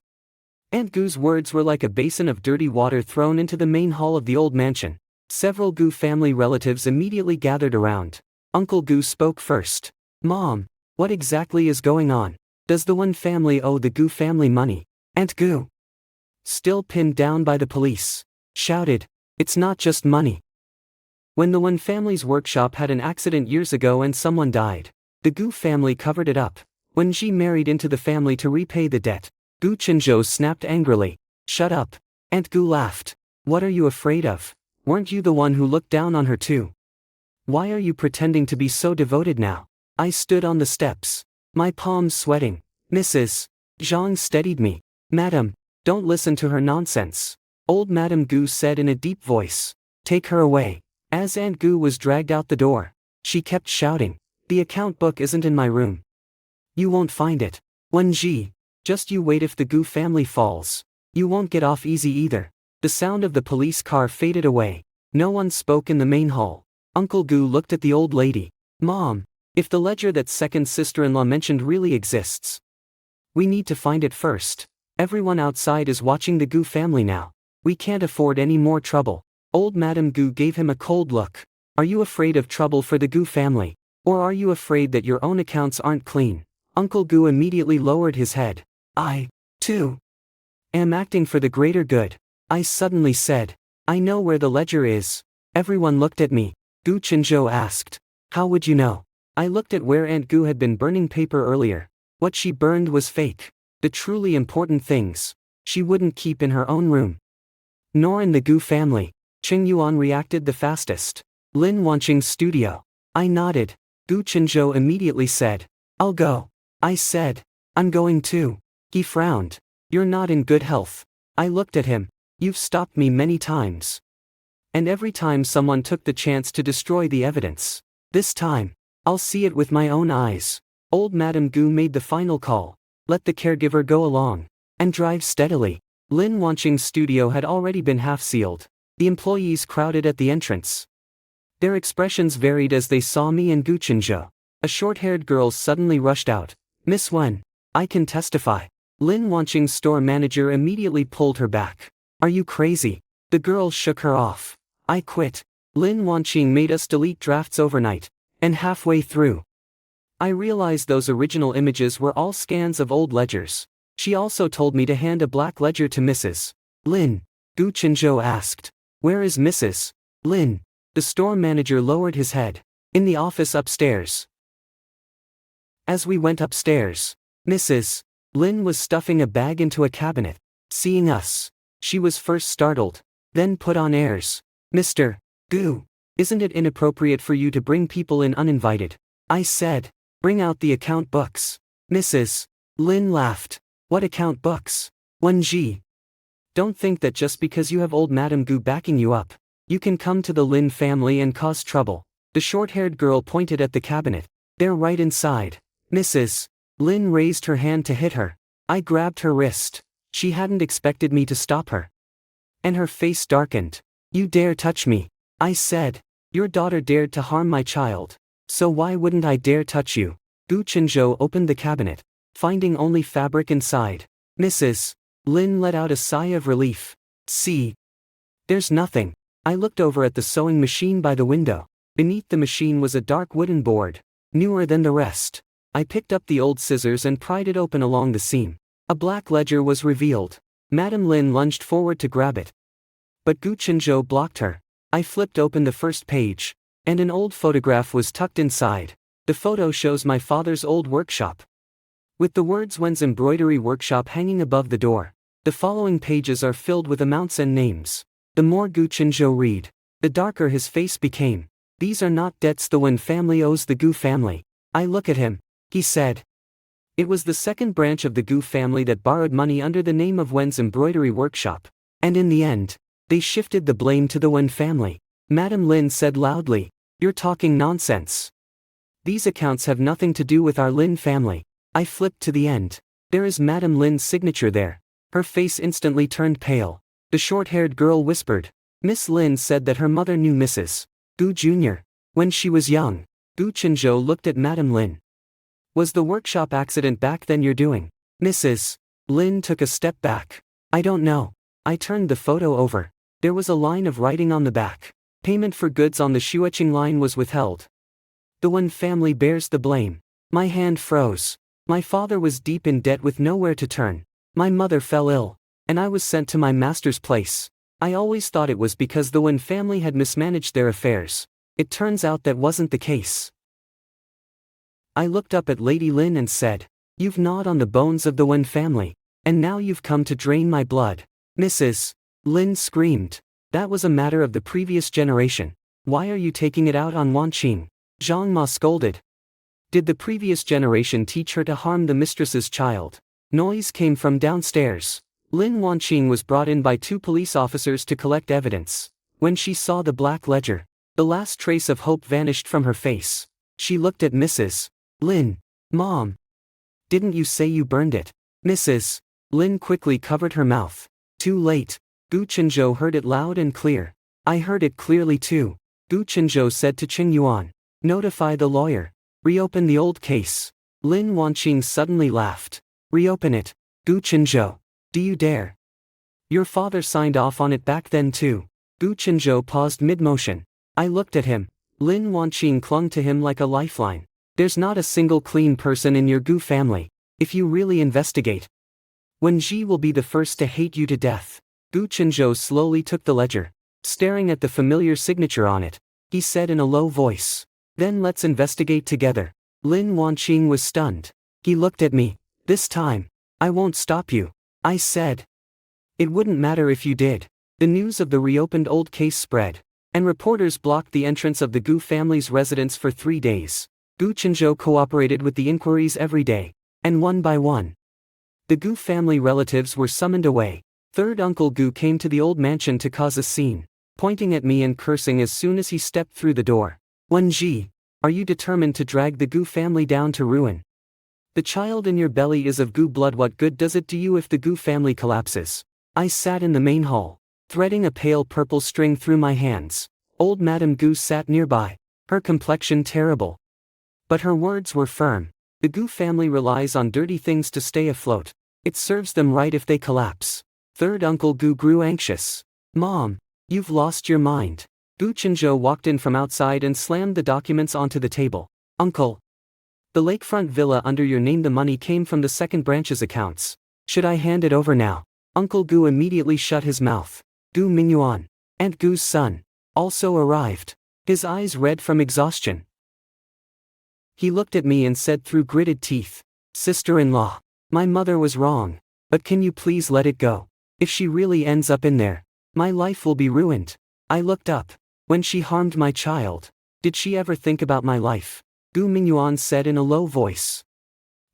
Aunt Gu's words were like a basin of dirty water thrown into the main hall of the old mansion. Several Gu family relatives immediately gathered around. Uncle Gu spoke first. Mom, what exactly is going on? Does the Wen family owe the Gu family money? Aunt Gu, still pinned down by the police, shouted, it's not just money. When the Wen family's workshop had an accident years ago and someone died, the Gu family covered it up. When Ji married into the family to repay the debt, Gu Chenzhou snapped angrily. Shut up. Aunt Gu laughed. What are you afraid of? Weren't you the one who looked down on her too? Why are you pretending to be so devoted now? I stood on the steps, my palms sweating. Mrs. Zhang steadied me. Madam, don't listen to her nonsense. Old Madame Gu said in a deep voice. Take her away. As Aunt Gu was dragged out the door, she kept shouting, the account book isn't in my room. You won't find it. Wen Ji, just you wait. If the Gu family falls, you won't get off easy either. The sound of the police car faded away. No one spoke in the main hall. Uncle Gu looked at the old lady. Mom, if the ledger that second sister-in-law mentioned really exists, we need to find it first. Everyone outside is watching the Gu family now. We can't afford any more trouble. Old Madame Gu gave him a cold look. Are you afraid of trouble for the Gu family? Or are you afraid that your own accounts aren't clean? Uncle Gu immediately lowered his head. I, too, am acting for the greater good, I suddenly said. I know where the ledger is. Everyone looked at me. Gu Chenzhou asked. How would you know? I looked at where Aunt Gu had been burning paper earlier. What she burned was fake. The truly important things, she wouldn't keep in her own room. Nor in the Gu family. Qing Yuan reacted the fastest. Lin Wanqing's studio. I nodded. Gu Chenzhou immediately said. I'll go. I said. I'm going too. He frowned. You're not in good health. I looked at him. You've stopped me many times. And every time someone took the chance to destroy the evidence. This time, I'll see it with my own eyes. Old Madame Gu made the final call. Let the caregiver go along. And drive steadily. Lin Wanqing's studio had already been half-sealed. The employees crowded at the entrance. Their expressions varied as they saw me and Gu Chenzhou. A short-haired girl suddenly rushed out. Miss Wen, I can testify. Lin Wanqing's store manager immediately pulled her back. Are you crazy? The girl shook her off. I quit. Lin Wanqing made us delete drafts overnight. And halfway through, I realized those original images were all scans of old ledgers. She also told me to hand a black ledger to Mrs. Lin. Gu Chenzhou asked. Where is Mrs. Lin? The store manager lowered his head. In the office upstairs. As we went upstairs, Mrs. Lin was stuffing a bag into a cabinet. Seeing us, she was first startled, then put on airs. Mr. Gu, isn't it inappropriate for you to bring people in uninvited? I said. Bring out the account books. Mrs. Lin laughed. What account books? Wenji. Don't think that just because you have old Madame Gu backing you up, you can come to the Lin family and cause trouble. The short-haired girl pointed at the cabinet. They're right inside. Mrs. Lin raised her hand to hit her. I grabbed her wrist. She hadn't expected me to stop her. And her face darkened. You dare touch me, I said. Your daughter dared to harm my child. So why wouldn't I dare touch you? Gu Chenzhou opened the cabinet, finding only fabric inside. Mrs. Lin let out a sigh of relief. See? There's nothing. I looked over at the sewing machine by the window. Beneath the machine was a dark wooden board, newer than the rest. I picked up the old scissors and pried it open along the seam. A black ledger was revealed. Madame Lin lunged forward to grab it. But Gu Chenzhou blocked her. I flipped open the first page, and an old photograph was tucked inside. The photo shows my father's old workshop, with the words Wen's embroidery workshop hanging above the door. The following pages are filled with amounts and names. The more Gu Chenzhou read, the darker his face became. These are not debts the Wen family owes the Gu family. I look at him, he said. It was the second branch of the Gu family that borrowed money under the name of Wen's embroidery workshop. And in the end, they shifted the blame to the Wen family. Madame Lin said loudly, You're talking nonsense. These accounts have nothing to do with our Lin family. I flipped to the end. There is Madame Lin's signature there. Her face instantly turned pale. The short-haired girl whispered. Miss Lin said that her mother knew Mrs. Gu Jr. when she was young. Gu Chenzhou looked at Madame Lin. Was the workshop accident back then you're doing? Mrs. Lin took a step back. I don't know. I turned the photo over. There was a line of writing on the back. Payment for goods on the Shuoqing line was withheld. The Wen family bears the blame. My hand froze. My father was deep in debt with nowhere to turn. My mother fell ill, and I was sent to my master's place. I always thought it was because the Wen family had mismanaged their affairs. It turns out that wasn't the case. I looked up at Lady Lin and said, You've gnawed on the bones of the Wen family, and now you've come to drain my blood. Mrs. Lin screamed. That was a matter of the previous generation. Why are you taking it out on Wanqing? Zhang Ma scolded. Did the previous generation teach her to harm the mistress's child? Noise came from downstairs. Lin Wanqing was brought in by 2 police officers to collect evidence. When she saw the black ledger, the last trace of hope vanished from her face. She looked at Mrs. Lin. Mom. Didn't you say you burned it? Mrs. Lin quickly covered her mouth. Too late. Gu Chenzhou heard it loud and clear. I heard it clearly too. Gu Chenzhou said to Qing Yuan. Notify the lawyer. Reopen the old case. Lin Wanqing suddenly laughed. Reopen it. Gu Chenzhou. Do you dare? Your father signed off on it back then too. Gu Chenzhou paused mid-motion. I looked at him. Lin Wanqing clung to him like a lifeline. There's not a single clean person in your Gu family. If you really investigate, Wen Ji will be the first to hate you to death. Gu Chenzhou slowly took the ledger. Staring at the familiar signature on it, he said in a low voice, "Then let's investigate together." Lin Wanqing was stunned. He looked at me. "This time, I won't stop you," I said. "It wouldn't matter if you did." The news of the reopened old case spread, and reporters blocked the entrance of the Gu family's residence for 3 days. Gu Chenzhou cooperated with the inquiries every day, and one by one, the Gu family relatives were summoned away. Third Uncle Gu came to the old mansion to cause a scene, pointing at me and cursing as soon as he stepped through the door. "Wen Ji, are you determined to drag the Gu family down to ruin? The child in your belly is of Gu blood. What good does it do you if the Gu family collapses?" I sat in the main hall, threading a pale purple string through my hands. Old Madame Gu sat nearby, her complexion terrible, but her words were firm. The Gu family relies on dirty things to stay afloat. It serves them right if they collapse. Third Uncle Gu grew anxious. "Mom, you've lost your mind." Gu Chenzhou walked in from outside and slammed the documents onto the table. "Uncle, the lakefront villa under your name, the money came from the second branch's accounts. Should I hand it over now?" Uncle Gu immediately shut his mouth. Gu Mingyuan, Aunt Gu's son, also arrived, his eyes red from exhaustion. He looked at me and said through gritted teeth, "Sister-in-law, my mother was wrong, but can you please let it go? If she really ends up in there, my life will be ruined." I looked up. "When she harmed my child, did she ever think about my life?" Gu Mingyuan said in a low voice.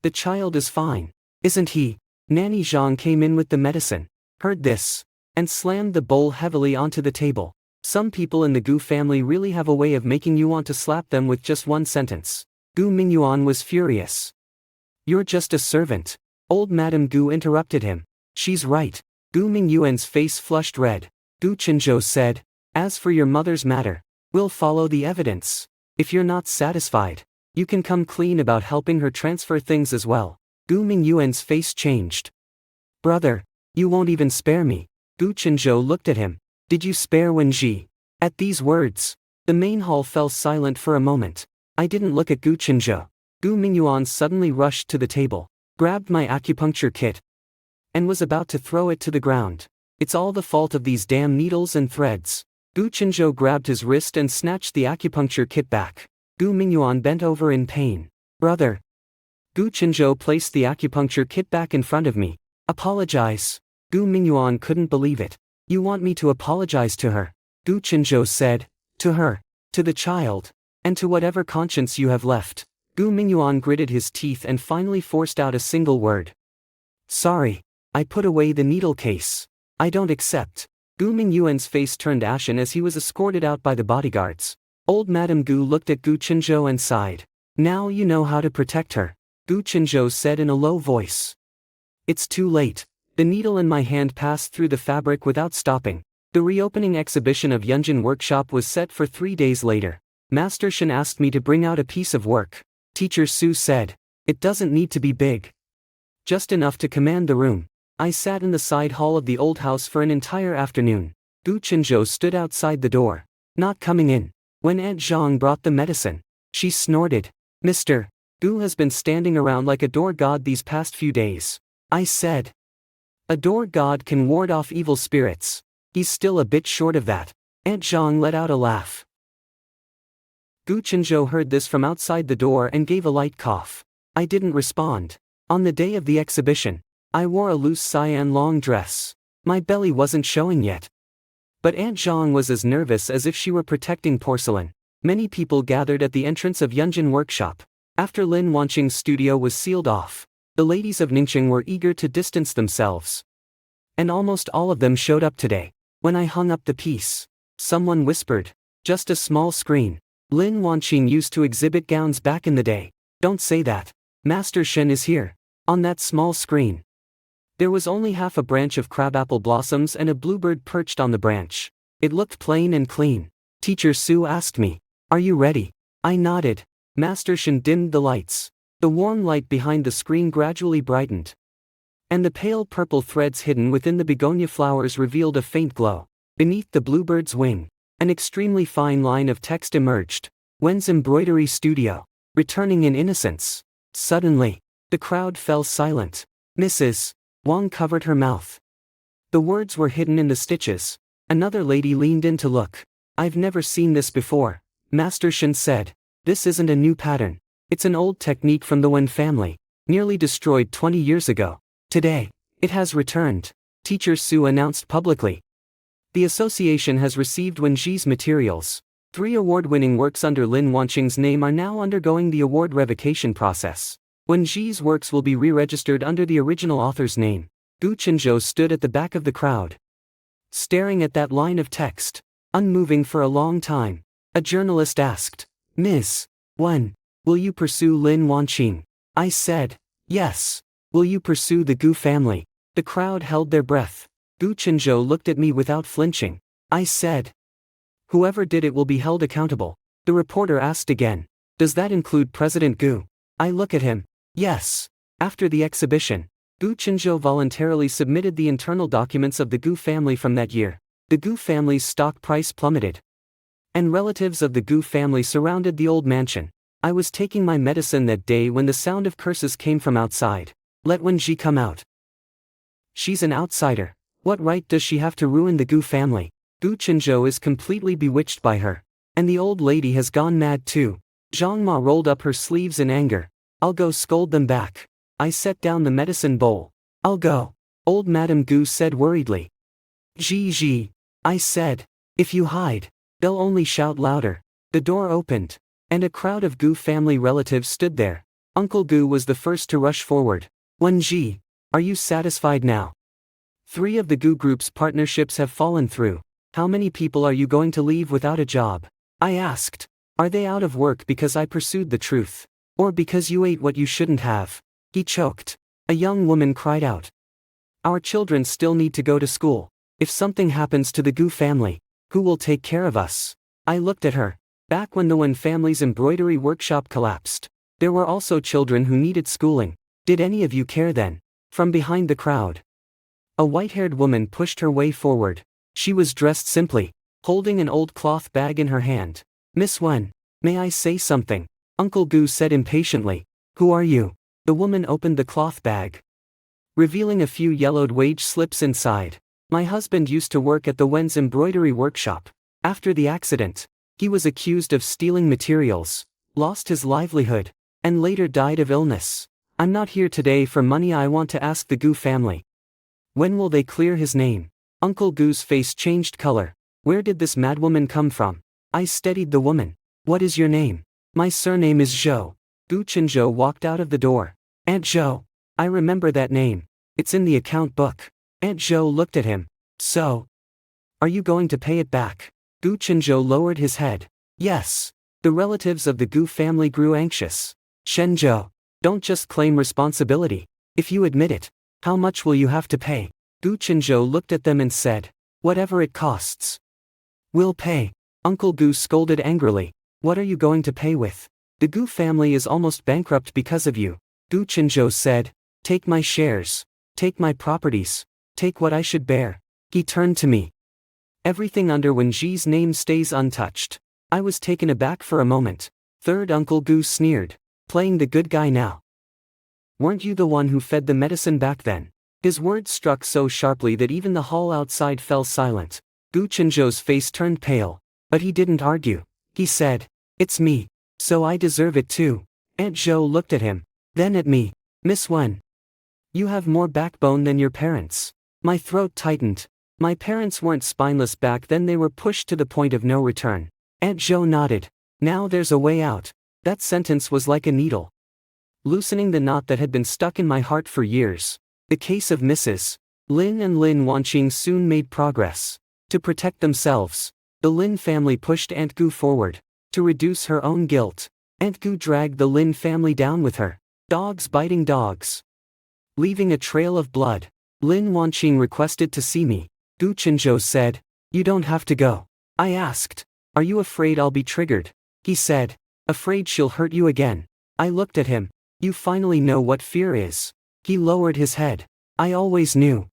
"The child is fine, isn't he?" Nanny Zhang came in with the medicine, heard this, and slammed the bowl heavily onto the table. Some people in the Gu family really have a way of making you want to slap them with just one sentence. Gu Mingyuan was furious. "You're just a servant." Old Madame Gu interrupted him. "She's right." Gu Mingyuan's face flushed red. Gu Chenzhou said, "As for your mother's matter, we'll follow the evidence. If you're not satisfied, you can come clean about helping her transfer things as well." Gu Mingyuan's face changed. "Brother, you won't even spare me." Gu Chenzhou looked at him. "Did you spare Wen Ji?" At these words, the main hall fell silent for a moment. I didn't look at Gu Chenzhou. Gu Mingyuan suddenly rushed to the table, grabbed my acupuncture kit, and was about to throw it to the ground. "It's all the fault of these damn needles and threads." Gu Chenzhou grabbed his wrist and snatched the acupuncture kit back. Gu Mingyuan bent over in pain. "Brother." Gu Chenzhou placed the acupuncture kit back in front of me. "Apologize." Gu Mingyuan couldn't believe it. "You want me to apologize to her?" Gu Chenzhou said. "To her, to the child, and to whatever conscience you have left." Gu Mingyuan gritted his teeth and finally forced out a single word. "Sorry." I put away the needle case. "I don't accept." Gu Mingyuan's face turned ashen as he was escorted out by the bodyguards. Old Madame Gu looked at Gu Chenzhou and sighed. "Now you know how to protect her," Gu Chenzhou said in a low voice. "It's too late." The needle in my hand passed through the fabric without stopping. The reopening exhibition of Yunjin workshop was set for 3 days later. Master Shen asked me to bring out a piece of work. Teacher Su said, "It doesn't need to be big. Just enough to command the room." I sat in the side hall of the old house for an entire afternoon. Gu Chenzhou stood outside the door, not coming in. When Aunt Zhang brought the medicine, she snorted. "Mr. Gu has been standing around like a door god these past few days." I said. "A door god can ward off evil spirits. He's still a bit short of that." Aunt Zhang let out a laugh. Gu Chenzhou heard this from outside the door and gave a light cough. I didn't respond. On the day of the exhibition, I wore a loose cyan long dress. My belly wasn't showing yet. But Aunt Zhang was as nervous as if she were protecting porcelain. Many people gathered at the entrance of Yunjin workshop. After Lin Wanqing's studio was sealed off, the ladies of Ningqing were eager to distance themselves. And almost all of them showed up today. When I hung up the piece, someone whispered, "Just a small screen. Lin Wanqing used to exhibit gowns back in the day." "Don't say that. Master Shen is here." On that small screen, there was only half a branch of crabapple blossoms and a bluebird perched on the branch. It looked plain and clean. Teacher Su asked me, "Are you ready?" I nodded. Master Shen dimmed the lights. The warm light behind the screen gradually brightened, and the pale purple threads hidden within the begonia flowers revealed a faint glow. Beneath the bluebird's wing, An extremely fine line of text emerged. Wen's embroidery studio. Returning in innocence. Suddenly, the crowd fell silent. Mrs. Wang covered her mouth. The words were hidden in the stitches. Another lady leaned in to look. I've never seen this before, Master Shen said. This isn't a new pattern. It's an old technique from the Wen family, nearly destroyed 20 years ago. Today, it has returned, Teacher Su announced publicly. The association has received Wen Ji's materials. 3 award-winning works under Lin Wanqing's name are now undergoing the award revocation process. Wen Ji's works will be re-registered under the original author's name. Gu Chenzhou stood at the back of the crowd, staring at that line of text, unmoving for a long time. A journalist asked, Ms. Wen, will you pursue Lin Wanqing? I said, yes. Will you pursue the Gu family? The crowd held their breath. Gu Chenzhou looked at me without flinching. I said, whoever did it will be held accountable. The reporter asked again, does that include President Gu? I look at him. Yes. After the exhibition, Gu Chenzhou voluntarily submitted the internal documents of the Gu family from that year. The Gu family's stock price plummeted, and relatives of the Gu family surrounded the old mansion. I was taking my medicine that day when the sound of curses came from outside. Let Wen Ji come out. She's an outsider. What right does she have to ruin the Gu family? Gu Chenzhou is completely bewitched by her. And the old lady has gone mad too. Zhang Ma rolled up her sleeves in anger. I'll go scold them back. I set down the medicine bowl. I'll go. Old Madame Gu said worriedly. Ji, I said. If you hide, they'll only shout louder. The door opened, and a crowd of Gu family relatives stood there. Uncle Gu was the first to rush forward. Wen Ji, are you satisfied now? 3 of the Gu group's partnerships have fallen through. How many people are you going to leave without a job? I asked. Are they out of work because I pursued the truth? Or because you ate what you shouldn't have? He choked. A young woman cried out. Our children still need to go to school. If something happens to the Gu family, who will take care of us? I looked at her. Back when the Wen family's embroidery workshop collapsed, there were also children who needed schooling. Did any of you care then? From behind the crowd, a white-haired woman pushed her way forward. She was dressed simply, holding an old cloth bag in her hand. Miss Wen, may I say something? Uncle Gu said impatiently. Who are you? The woman opened the cloth bag, revealing a few yellowed wage slips inside. My husband used to work at the Wen's embroidery workshop. After the accident, he was accused of stealing materials, lost his livelihood, and later died of illness. I'm not here today for money. I want to ask the Gu family. When will they clear his name? Uncle Gu's face changed color. Where did this madwoman come from? I steadied the woman. What is your name? My surname is Zhou. Gu Chenzhou walked out of the door. Aunt Zhou. I remember that name. It's in the account book. Aunt Zhou looked at him. So? Are you going to pay it back? Gu Chenzhou lowered his head. Yes. The relatives of the Gu family grew anxious. Shenzhou, don't just claim responsibility. If you admit it, how much will you have to pay? Gu Chenzhou looked at them and said, whatever it costs. We'll pay. Uncle Gu scolded angrily. What are you going to pay with? The Gu family is almost bankrupt because of you. Gu Chenzhou said, take my shares. Take my properties. Take what I should bear. He turned to me. Everything under Wen Ji's name stays untouched. I was taken aback for a moment. Third Uncle Gu sneered. Playing the good guy now. Weren't you the one who fed the medicine back then? His words struck so sharply that even the hall outside fell silent. Gu Chenzhou's face turned pale, but he didn't argue. He said, it's me. So I deserve it too. Aunt Zhou looked at him, then at me. Miss Wen, you have more backbone than your parents. My throat tightened. My parents weren't spineless back then. They were pushed to the point of no return. Aunt Zhou nodded. Now there's a way out. That sentence was like a needle, loosening the knot that had been stuck in my heart for years. The case of Mrs. Lin and Lin Wanqing soon made progress. To protect themselves, the Lin family pushed Aunt Gu forward. To reduce her own guilt, Aunt Gu dragged the Lin family down with her. Dogs biting dogs, leaving a trail of blood. Lin Wanqing requested to see me. Gu Chenzhou said, you don't have to go. I asked, are you afraid I'll be triggered? He said, afraid she'll hurt you again. I looked at him. You finally know what fear is. He lowered his head. I always knew.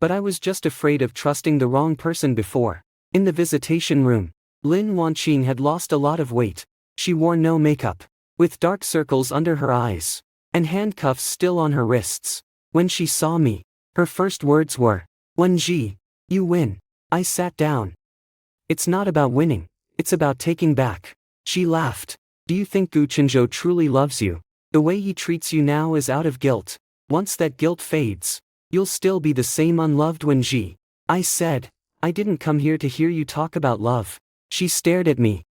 But I was just afraid of trusting the wrong person before. In the visitation room, Lin Wanqing had lost a lot of weight. She wore no makeup, with dark circles under her eyes, and handcuffs still on her wrists. When she saw me, her first words were, "Wenji, you win." I sat down. "It's not about winning, it's about taking back." She laughed. "Do you think Gu Chenzhou truly loves you? The way he treats you now is out of guilt. Once that guilt fades, you'll still be the same unloved Wenji." I said, "I didn't come here to hear you talk about love." She stared at me.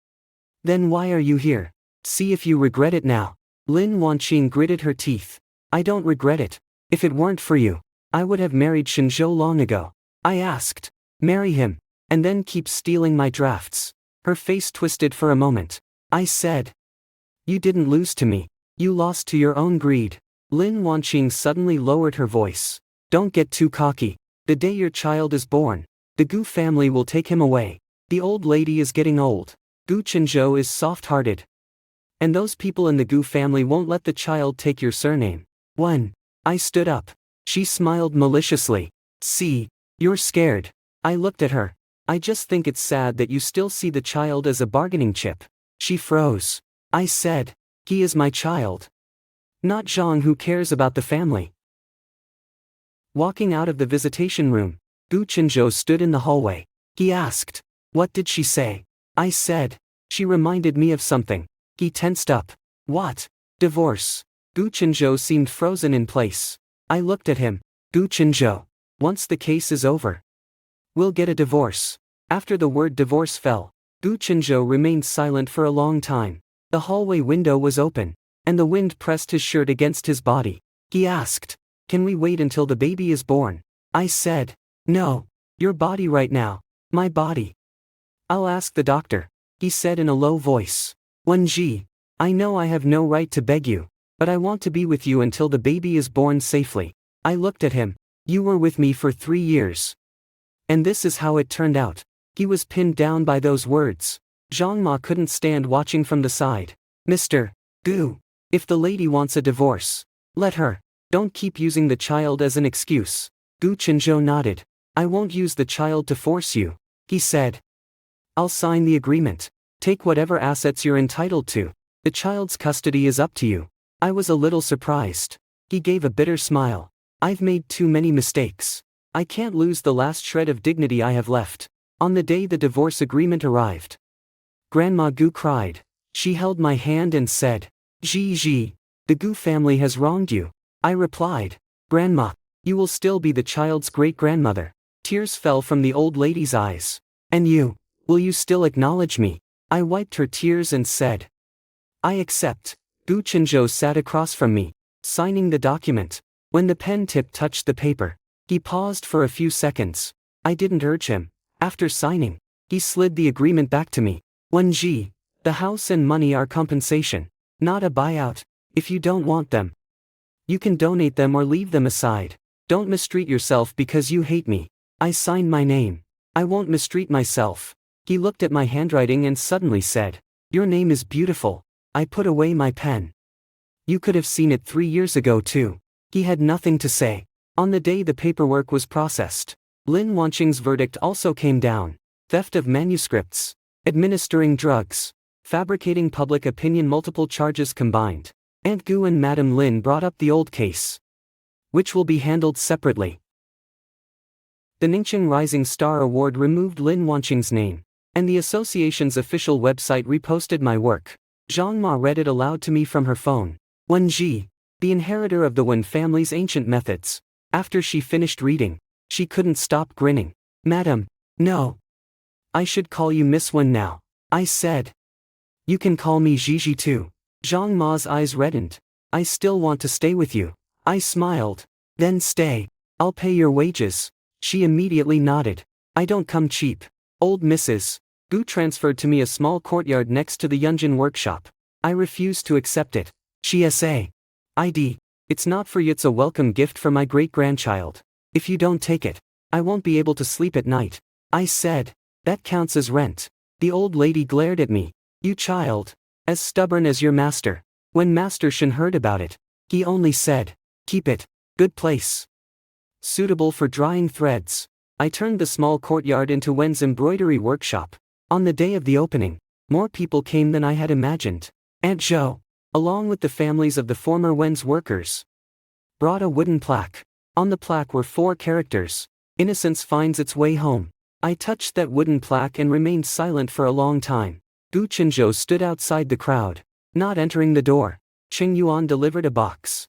"Then why are you here? See if you regret it now." Lin Wanqing gritted her teeth. "I don't regret it. If it weren't for you, I would have married Shenzhou long ago." I asked, "Marry him, and then keep stealing my drafts?" Her face twisted for a moment. I said, "You didn't lose to me. You lost to your own greed." Lin Wanqing suddenly lowered her voice. "Don't get too cocky. The day your child is born, the Gu family will take him away. The old lady is getting old. Gu Chenzhou is soft-hearted. And those people in the Gu family won't let the child take your surname." When I stood up, she smiled maliciously. "See, you're scared." I looked at her. "I just think it's sad that you still see the child as a bargaining chip." She froze. I said, "He is my child. Not Zhang, who cares about the family." Walking out of the visitation room, Gu Chenzhou stood in the hallway. He asked, "What did she say?" I said, "She reminded me of something." He tensed up. "What?" "Divorce." Gu Chenzhou seemed frozen in place. I looked at him. "Gu Chenzhou, once the case is over, we'll get a divorce." After the word divorce fell, Gu Chenzhou remained silent for a long time. The hallway window was open, and the wind pressed his shirt against his body. He asked, "Can we wait until the baby is born?" I said, "No. Your body right now. My body." "I'll ask the doctor," he said in a low voice. "Wenji, I know I have no right to beg you, but I want to be with you until the baby is born safely." I looked at him. "You were with me for 3 years. And this is how it turned out." He was pinned down by those words. Zhang Ma couldn't stand watching from the side. "Mr. Gu, if the lady wants a divorce, let her. Don't keep using the child as an excuse." Gu Chenzhou nodded. "I won't use the child to force you," he said. "I'll sign the agreement. Take whatever assets you're entitled to. The child's custody is up to you." I was a little surprised. He gave a bitter smile. "I've made too many mistakes. I can't lose the last shred of dignity I have left." On the day the divorce agreement arrived, Grandma Gu cried. She held my hand and said, "Ji, the Gu family has wronged you." I replied, "Grandma, you will still be the child's great-grandmother." Tears fell from the old lady's eyes. "And you, will you still acknowledge me?" I wiped her tears and said, "I accept." Gu Chenzhou sat across from me, signing the document. When the pen tip touched the paper, he paused for a few seconds. I didn't urge him. After signing, he slid the agreement back to me. "Wenji, the house and money are compensation, not a buyout. If you don't want them, you can donate them or leave them aside. Don't mistreat yourself because you hate me." I signed my name. "I won't mistreat myself." He looked at my handwriting and suddenly said, "Your name is beautiful." I put away my pen. "You could have seen it 3 years ago too." He had nothing to say. On the day the paperwork was processed, Lin Wanqing's verdict also came down. Theft of manuscripts, administering drugs, fabricating public opinion, multiple charges combined. Aunt Gu and Madame Lin brought up the old case, which will be handled separately. The Ningqing Rising Star Award removed Lin Wanqing's name, and the association's official website reposted my work. Zhang Ma read it aloud to me from her phone. "Wenji, the inheritor of the Wen family's ancient methods." After she finished reading, she couldn't stop grinning. "Madam, no. I should call you Miss Wen now." I said. "You can call me Gigi too." Zhang Ma's eyes reddened. "I still want to stay with you." I smiled. "Then stay. I'll pay your wages." She immediately nodded. "I don't come cheap." Old Mrs. Gu transferred to me a small courtyard next to the Yunjin workshop. I refused to accept it. She said, "It's not for you, it's a welcome gift for my great-grandchild. If you don't take it, I won't be able to sleep at night." I said, "That counts as rent." The old lady glared at me. "You child. As stubborn as your master." When Master Shen heard about it, he only said, "Keep it. Good place. Suitable for drying threads." I turned the small courtyard into Wen's embroidery workshop. On the day of the opening, more people came than I had imagined. Aunt Jo, along with the families of the former Wen's workers, brought a wooden plaque. On the plaque were 4 characters. Innocence finds its way home. I touched that wooden plaque and remained silent for a long time. Gu Chenzhou stood outside the crowd. Not entering the door, Qing Yuan delivered a box.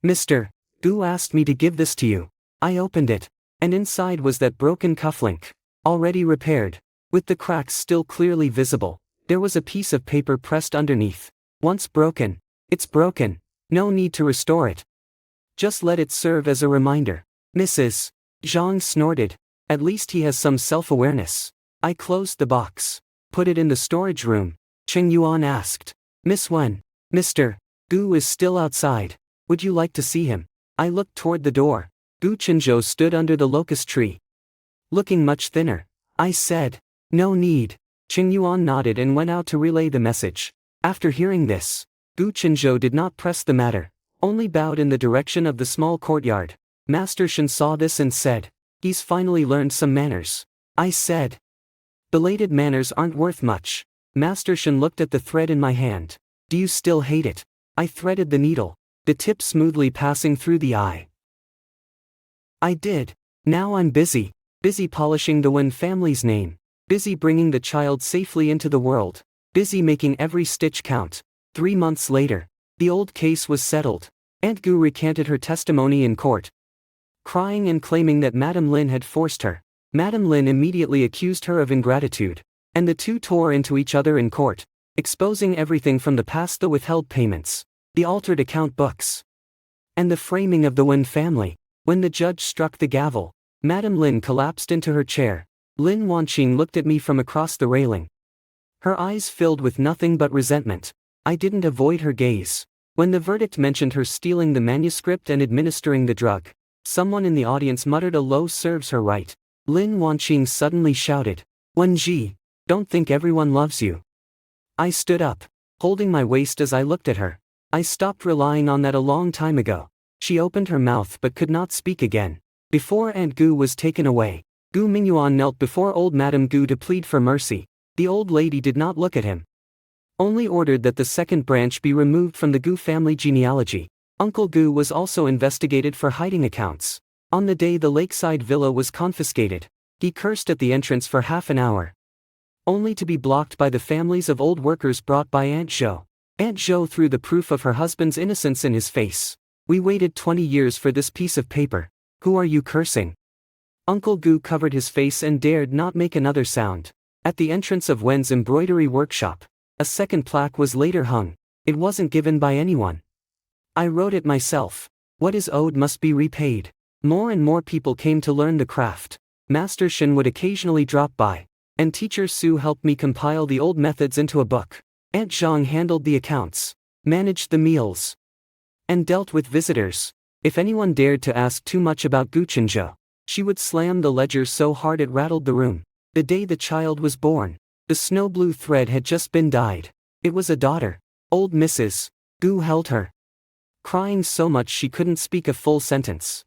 Mr. Gu asked me to give this to you. I opened it, and inside was that broken cufflink. Already repaired. With the cracks still clearly visible, there was a piece of paper pressed underneath. Once broken, it's broken. No need to restore it. Just let it serve as a reminder. Mrs. Zhang snorted. At least he has some self-awareness. I closed the box. Put it in the storage room. Qing Yuan asked. Miss Wen. Mr. Gu is still outside. Would you like to see him? I looked toward the door. Gu Chenzhou stood under the locust tree, looking much thinner. I said, no need. Qing Yuan nodded and went out to relay the message. After hearing this, Gu Chenzhou did not press the matter, only bowed in the direction of the small courtyard. Master Shen saw this and said, he's finally learned some manners. I said, belated manners aren't worth much. Master Shen looked at the thread in my hand. Do you still hate it? I threaded the needle, the tip smoothly passing through the eye. I did. Now I'm busy polishing the Wen family's name. Busy bringing the child safely into the world. Busy making every stitch count. 3 months later, the old case was settled. Aunt Gu recanted her testimony in court, crying and claiming that Madame Lin had forced her. Madame Lin immediately accused her of ingratitude, and the two tore into each other in court, exposing everything from the past: the withheld payments, the altered account books, and the framing of the Wen family. When the judge struck the gavel, Madame Lin collapsed into her chair. Lin Wanqing looked at me from across the railing, her eyes filled with nothing but resentment. I didn't avoid her gaze. When the verdict mentioned her stealing the manuscript and administering the drug, someone in the audience muttered a low "serves her right." Lin Wanqing suddenly shouted, Wenji, don't think everyone loves you. I stood up, holding my waist as I looked at her. I stopped relying on that a long time ago. She opened her mouth but could not speak again. Before Aunt Gu was taken away, Gu Mingyuan knelt before old Madame Gu to plead for mercy. The old lady did not look at him, only ordered that the second branch be removed from the Gu family genealogy. Uncle Gu was also investigated for hiding accounts. On the day the lakeside villa was confiscated, he cursed at the entrance for half an hour, only to be blocked by the families of old workers brought by Aunt Zhou. Aunt Zhou threw the proof of her husband's innocence in his face. We waited 20 years for this piece of paper. Who are you cursing? Uncle Gu covered his face and dared not make another sound. At the entrance of Wen's embroidery workshop, a second plaque was later hung. It wasn't given by anyone. I wrote it myself. What is owed must be repaid. More and more people came to learn the craft. Master Shen would occasionally drop by, and Teacher Su helped me compile the old methods into a book. Aunt Zhang handled the accounts, managed the meals, and dealt with visitors. If anyone dared to ask too much about Gu Chenzhou, she would slam the ledger so hard it rattled the room. The day the child was born, the snow blue thread had just been dyed. It was a daughter. Old Mrs. Gu held her, crying so much she couldn't speak a full sentence.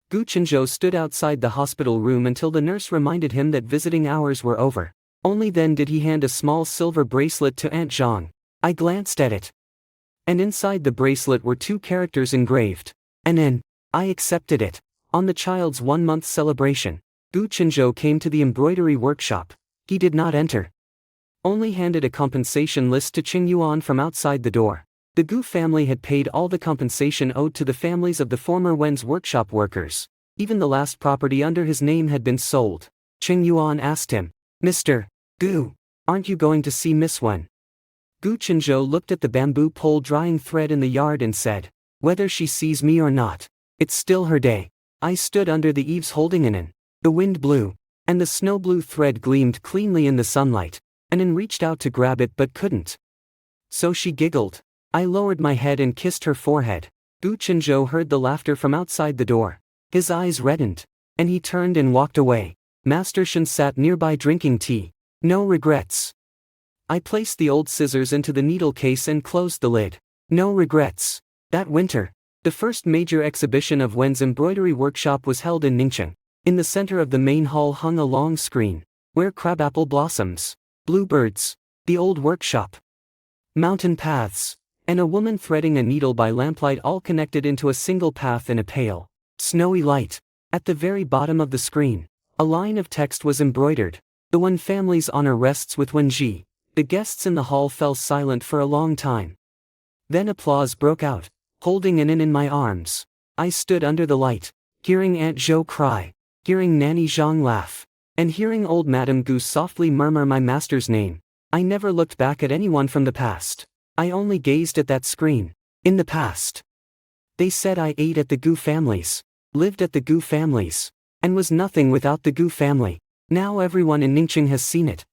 Gu Chenzhou stood outside the hospital room until the nurse reminded him that visiting hours were over. Only then did he hand a small silver bracelet to Aunt Zhang. I glanced at it, and inside the bracelet were 2 characters engraved. An N. I accepted it. On the child's 1-month celebration, Gu Chenzhou came to the embroidery workshop. He did not enter, only handed a compensation list to Qing Yuan from outside the door. The Gu family had paid all the compensation owed to the families of the former Wen's workshop workers. Even the last property under his name had been sold. Qing Yuan asked him, Mr. Gu, aren't you going to see Miss Wen? Gu Chenzhou looked at the bamboo pole drying thread in the yard and said, whether she sees me or not, it's still her day. I stood under the eaves holding an N. The wind blew, and the snow blue thread gleamed cleanly in the sunlight. An reached out to grab it but couldn't. So she giggled. I lowered my head and kissed her forehead. Gu Chenzhou heard the laughter from outside the door. His eyes reddened, and he turned and walked away. Master Shen sat nearby drinking tea. No regrets. I placed the old scissors into the needle case and closed the lid. No regrets. That winter, the first major exhibition of Wen's embroidery workshop was held in Ningcheng. In the center of the main hall hung a long screen, where crabapple blossoms, bluebirds, the old workshop, mountain paths, and a woman threading a needle by lamplight all connected into a single path in a pale, snowy light. At the very bottom of the screen, a line of text was embroidered: "The one family's honor rests with Wenji." The guests in the hall fell silent for a long time. Then applause broke out, holding Inen in my arms. I stood under the light, hearing Aunt Zhou cry, hearing Nanny Zhang laugh, and hearing old Madame Goose softly murmur my master's name. I never looked back at anyone from the past. I only gazed at that screen. In the past, they said I ate at the Gu families, lived at the Gu families, and was nothing without the Gu family. Now everyone in Ningqing has seen it.